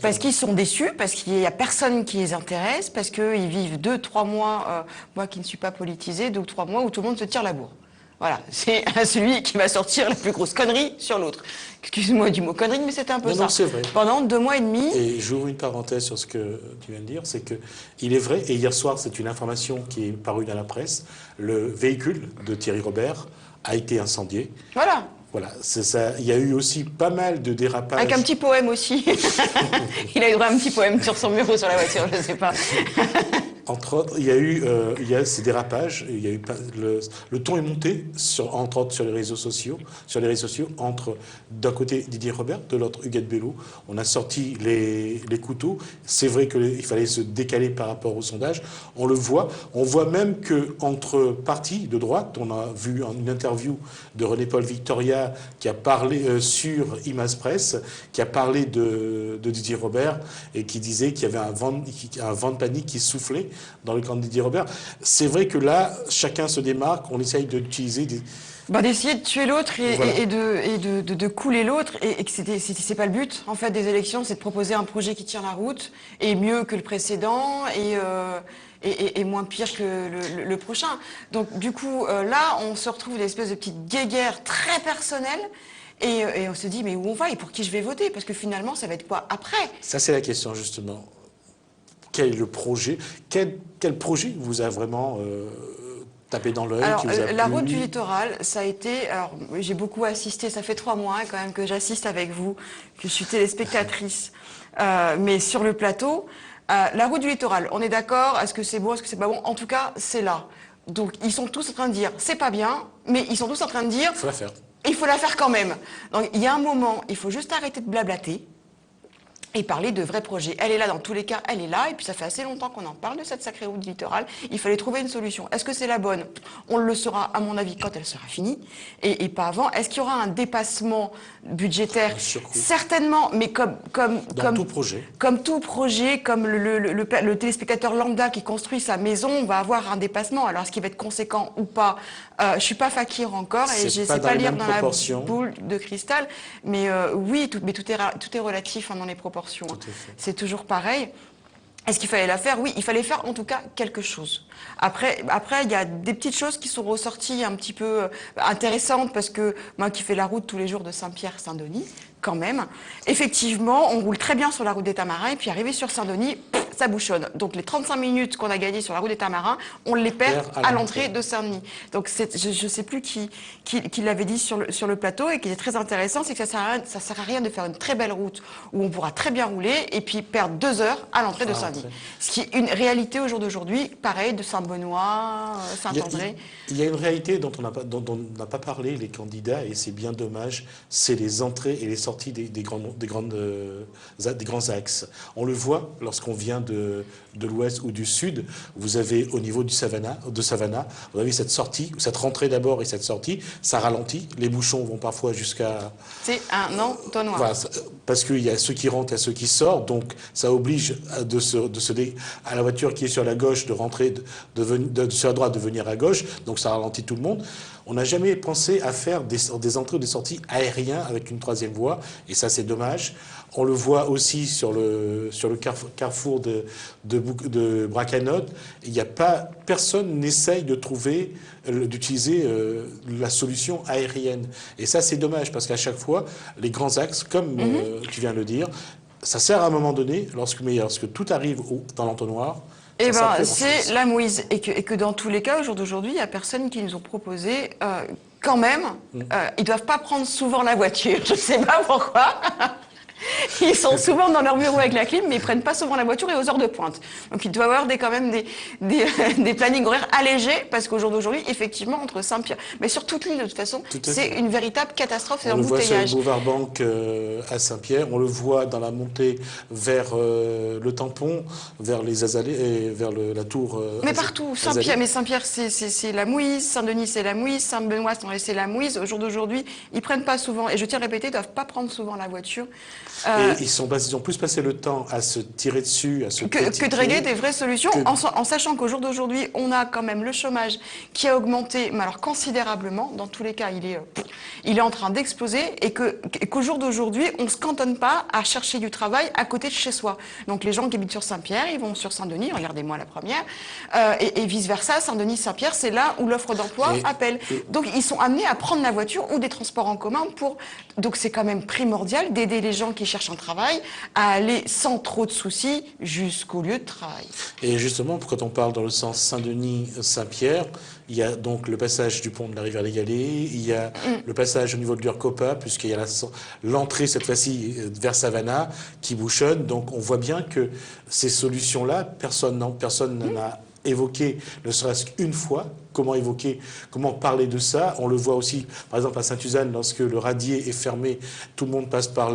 parce qu'ils sont déçus, parce qu'il n'y a personne qui les intéresse, parce qu'ils vivent 2-3 mois, moi qui ne suis pas politisée, 2 ou 3 mois où tout le monde se tire la bourre. Voilà, c'est celui qui va sortir la plus grosse connerie sur l'autre. Excuse-moi du mot connerie, mais c'était un peu ça. Non, c'est vrai. Pendant 2 mois et demi. Et j'ouvre une parenthèse sur ce que tu viens de dire, c'est que il est vrai, et hier soir, c'est une information qui est parue dans la presse, le véhicule de Thierry Robert a été incendié. Voilà. Voilà, c'est ça. Il y a eu aussi pas mal de dérapages. Avec un petit poème aussi. Il a eu droit à un petit poème sur son mur ou sur la voiture, je ne sais pas. Entre autres, il y a ces dérapages. Il y a eu le ton est monté entre autres sur les réseaux sociaux, entre d'un côté Didier Robert, de l'autre Huguette Bello. On a sorti les couteaux. C'est vrai qu'il fallait se décaler par rapport au sondage. On le voit. On voit même que entre partis de droite, on a vu une interview de René-Paul Victoria qui a parlé sur Image Presse, qui a parlé de Didier Robert et qui disait qu'il y avait un vent de panique qui soufflait dans le camp de Didier Robert. C'est vrai que là, chacun se démarque, on essaye d'utiliser des... d'essayer de tuer l'autre Voilà. et de couler l'autre, et que c'est pas le but, en fait, des élections, c'est de proposer un projet qui tient la route, et mieux que le précédent, et moins pire que le prochain. Donc, du coup, là, on se retrouve une espèce de petite guéguerre très personnelle, et on se dit, mais où on va et pour qui je vais voter? Parce que finalement, ça va être quoi après? Ça, c'est la question, justement. Quel est le projet? Quel projet vous a vraiment tapé dans l'œil? Alors, la route du littoral, ça a été... Alors, j'ai beaucoup assisté, ça fait 3 mois quand même que j'assiste avec vous, que je suis téléspectatrice. Mais sur le plateau, la route du littoral, on est d'accord? Est-ce que c'est bon? Est-ce que c'est pas bon? En tout cas, c'est là. Donc, ils sont tous en train de dire, c'est pas bien, mais ils sont tous en train de dire... Il faut la faire. Il faut la faire quand même. Donc, il y a un moment, il faut juste arrêter de blablater et parler de vrais projets. Elle est là, dans tous les cas, elle est là, et puis ça fait assez longtemps qu'on en parle de cette sacrée route du littoral. Il fallait trouver une solution. Est-ce que c'est la bonne? On le saura, à mon avis, quand elle sera finie, et pas avant. Est-ce qu'il y aura un dépassement budgétaire? Certainement, mais comme tout projet. Comme tout projet, comme le téléspectateur lambda qui construit sa maison, on va avoir un dépassement. Alors, est-ce qu'il va être conséquent ou pas? Je suis pas fakir encore, et je ne sais pas lire dans la boule de cristal, mais oui, tout est relatif dans les proportions. C'est toujours pareil. Est-ce qu'il fallait la faire? Oui, il fallait faire en tout cas quelque chose. Après, il y a des petites choses qui sont ressorties un petit peu intéressantes, parce que moi qui fais la route tous les jours de Saint-Pierre-Saint-Denis, quand même, effectivement, on roule très bien sur la route des Tamarins, et puis arrivé sur Saint-Denis, ça bouchonne. Donc les 35 minutes qu'on a gagnées sur la route des Tamarins, on les perd à l'entrée de Saint-Denis. Donc je ne sais plus qui l'avait dit sur le plateau, et qui est très intéressant, c'est que ça sert à rien de faire une très belle route où on pourra très bien rouler et puis perdre 2 heures à l'entrée de Saint-Denis. Ce qui est une réalité au jour d'aujourd'hui, pareil, de Saint-Benoît, Saint-André. Il y a une réalité dont on n'a pas parlé, les candidats, et c'est bien dommage, c'est les entrées et les sorties des grands axes. On le voit lorsqu'on vient de l'ouest ou du sud. Vous avez au niveau de Savannah, vous avez cette sortie, cette rentrée d'abord et cette sortie, ça ralentit. Les bouchons vont parfois jusqu'à... C'est un entonnoir. Voilà, parce qu'il y a ceux qui rentrent et ceux qui sortent, donc ça oblige à la voiture qui est sur la gauche de rentrer sur la droite de venir à gauche, donc ça ralentit tout le monde. On n'a jamais pensé à faire des entrées ou des sorties aériennes avec une 3e voie, et ça c'est dommage. On le voit aussi sur le carrefour de Bracanotte. Personne n'essaye d'utiliser la solution aérienne. Et ça c'est dommage, parce qu'à chaque fois, les grands axes, comme tu viens de le dire, ça sert à un moment donné, lorsque tout arrive dans l'entonnoir. Eh bien, c'est la mouise. Et que dans tous les cas, au jour d'aujourd'hui, il n'y a personne qui nous ont proposé, quand même, ils ne doivent pas prendre souvent la voiture. Je ne sais pas pourquoi. Ils sont souvent dans leur bureau avec la clim, mais ils prennent pas souvent la voiture et aux heures de pointe. Donc il doit y avoir quand même des plannings horaires allégés, parce qu'au jour d'aujourd'hui, effectivement, entre Saint-Pierre, mais sur toute l'île de toute façon, c'est une véritable catastrophe, c'est l'embouteillage. On le voit sur le boulevard Banque à Saint-Pierre, on le voit dans la montée vers le tampon, vers les Azalées et vers la tour. Mais partout, Saint-Pierre, c'est la mouise, Saint-Denis c'est la mouise, Saint-Benoît c'est la mouise. Au jour d'aujourd'hui, ils prennent pas souvent, et je tiens à répéter, ils doivent pas prendre souvent la voiture. Et ils ont plus passé le temps à se tirer dessus, à se que de régler des vraies solutions, en sachant qu'au jour d'aujourd'hui, on a quand même le chômage qui a augmenté, mais alors considérablement. Dans tous les cas, il est en train d'exploser et qu'au jour d'aujourd'hui, on ne se cantonne pas à chercher du travail à côté de chez soi. Donc les gens qui habitent sur Saint-Pierre, ils vont sur Saint-Denis, regardez-moi la première, et vice-versa, Saint-Denis-Saint-Pierre, c'est là où l'offre d'emploi appelle. Donc ils sont amenés à prendre la voiture ou des transports en commun Donc c'est quand même primordial d'aider les gens qui cherchent un travail à aller sans trop de soucis jusqu'au lieu de travail. Et justement, quand on parle dans le sens Saint-Denis-Saint-Pierre, il y a donc le passage du pont de la rivière des Galets, il y a le passage au niveau de l'Urcopa, puisqu'il y a l'entrée cette fois-ci vers Savannah qui bouchonne. Donc on voit bien que ces solutions-là, personne n'en a évoqué, ne serait-ce qu'une fois, comment parler de ça. On le voit aussi, par exemple, à Sainte-Suzanne, lorsque le radier est fermé, tout le monde passe par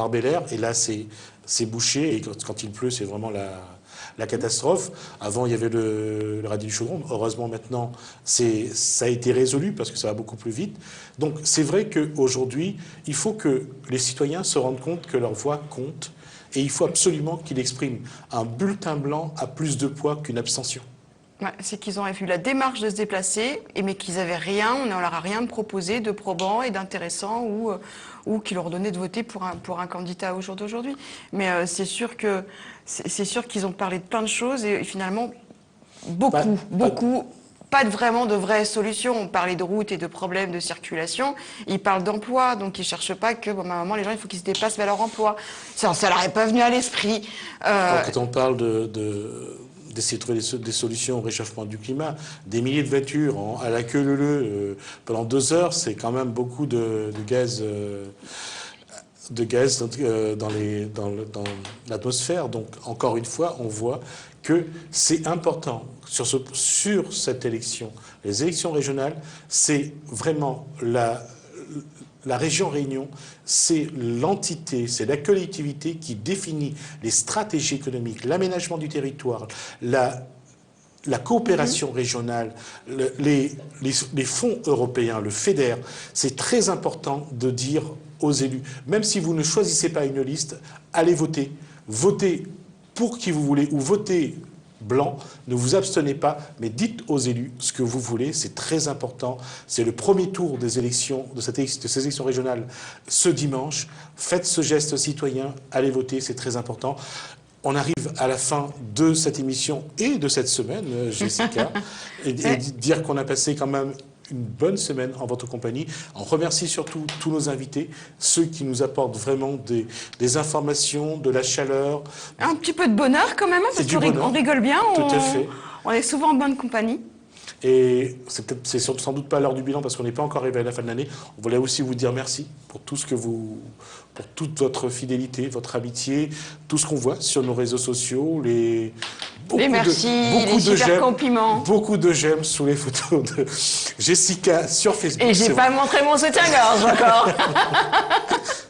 Bel-Air, et là, c'est bouché, et quand il pleut, c'est vraiment la catastrophe. Avant, il y avait le radier du Chaudron. Heureusement, maintenant, ça a été résolu, parce que ça va beaucoup plus vite. Donc, c'est vrai qu'aujourd'hui, il faut que les citoyens se rendent compte que leur voix compte, et il faut absolument qu'ils expriment. Un bulletin blanc a plus de poids qu'une abstention. Ouais, c'est qu'ils ont eu la démarche de se déplacer, mais qu'ils n'avaient rien, on ne leur a rien proposé de probant et d'intéressant ou qui leur donnait de voter pour un candidat au jour d'aujourd'hui. Mais c'est sûr qu'ils ont parlé de plein de choses et finalement, pas vraiment de vraies solutions. On parlait de routes et de problèmes de circulation. Ils parlent d'emploi, donc ils ne cherchent pas que, à un moment, les gens, il faut qu'ils se déplacent vers leur emploi. Ça leur est pas venu à l'esprit. Quand on parle d'essayer de trouver des solutions au réchauffement du climat, des milliers de voitures à la queue leu pendant 2 heures, c'est quand même beaucoup de gaz dans l'atmosphère. Donc, encore une fois, on voit que c'est important sur cette élection. Les élections régionales, c'est vraiment la région Réunion, c'est l'entité, c'est la collectivité qui définit les stratégies économiques, l'aménagement du territoire, la coopération régionale, les fonds européens, le FEDER. C'est très important de dire aux élus, même si vous ne choisissez pas une liste, allez voter. Votez pour qui vous voulez ou votez blanc, ne vous abstenez pas, mais dites aux élus ce que vous voulez, c'est très important. C'est le premier tour des élections, de ces élections régionales ce dimanche. Faites ce geste citoyen, allez voter, c'est très important. On arrive à la fin de cette émission et de cette semaine, Jessica, et dire qu'on a passé quand même une bonne semaine en votre compagnie. On remercie surtout tous nos invités, ceux qui nous apportent vraiment des informations, de la chaleur. Un petit peu de bonheur quand même, parce qu'on rigole bien. Tout à fait. On est souvent en bonne compagnie. Et c'est sans doute pas l'heure du bilan parce qu'on n'est pas encore arrivé à la fin de l'année. On voulait aussi vous dire merci pour tout ce que pour toute votre fidélité, votre amitié, tout ce qu'on voit sur nos réseaux sociaux, les merci, les super compliments. Beaucoup de j'aime sous les photos de Jessica sur Facebook. Et j'ai pas montré mon soutien-gorge encore.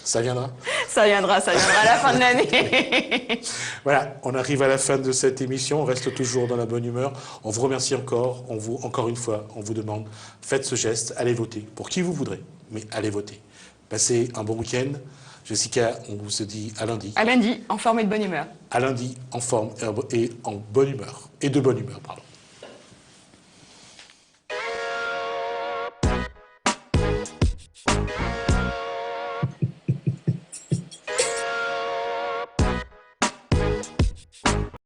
Ça viendra. Ça viendra à la fin de l'année. Voilà, on arrive à la fin de cette émission. On reste toujours dans la bonne humeur. On vous remercie encore. Encore une fois, on vous demande, faites ce geste, allez voter pour qui vous voudrez, mais allez voter. Passez un bon week-end. Jessica, on vous se dit à lundi. À lundi, en forme et de bonne humeur. À lundi, en forme et en bonne humeur. Et de bonne humeur, pardon.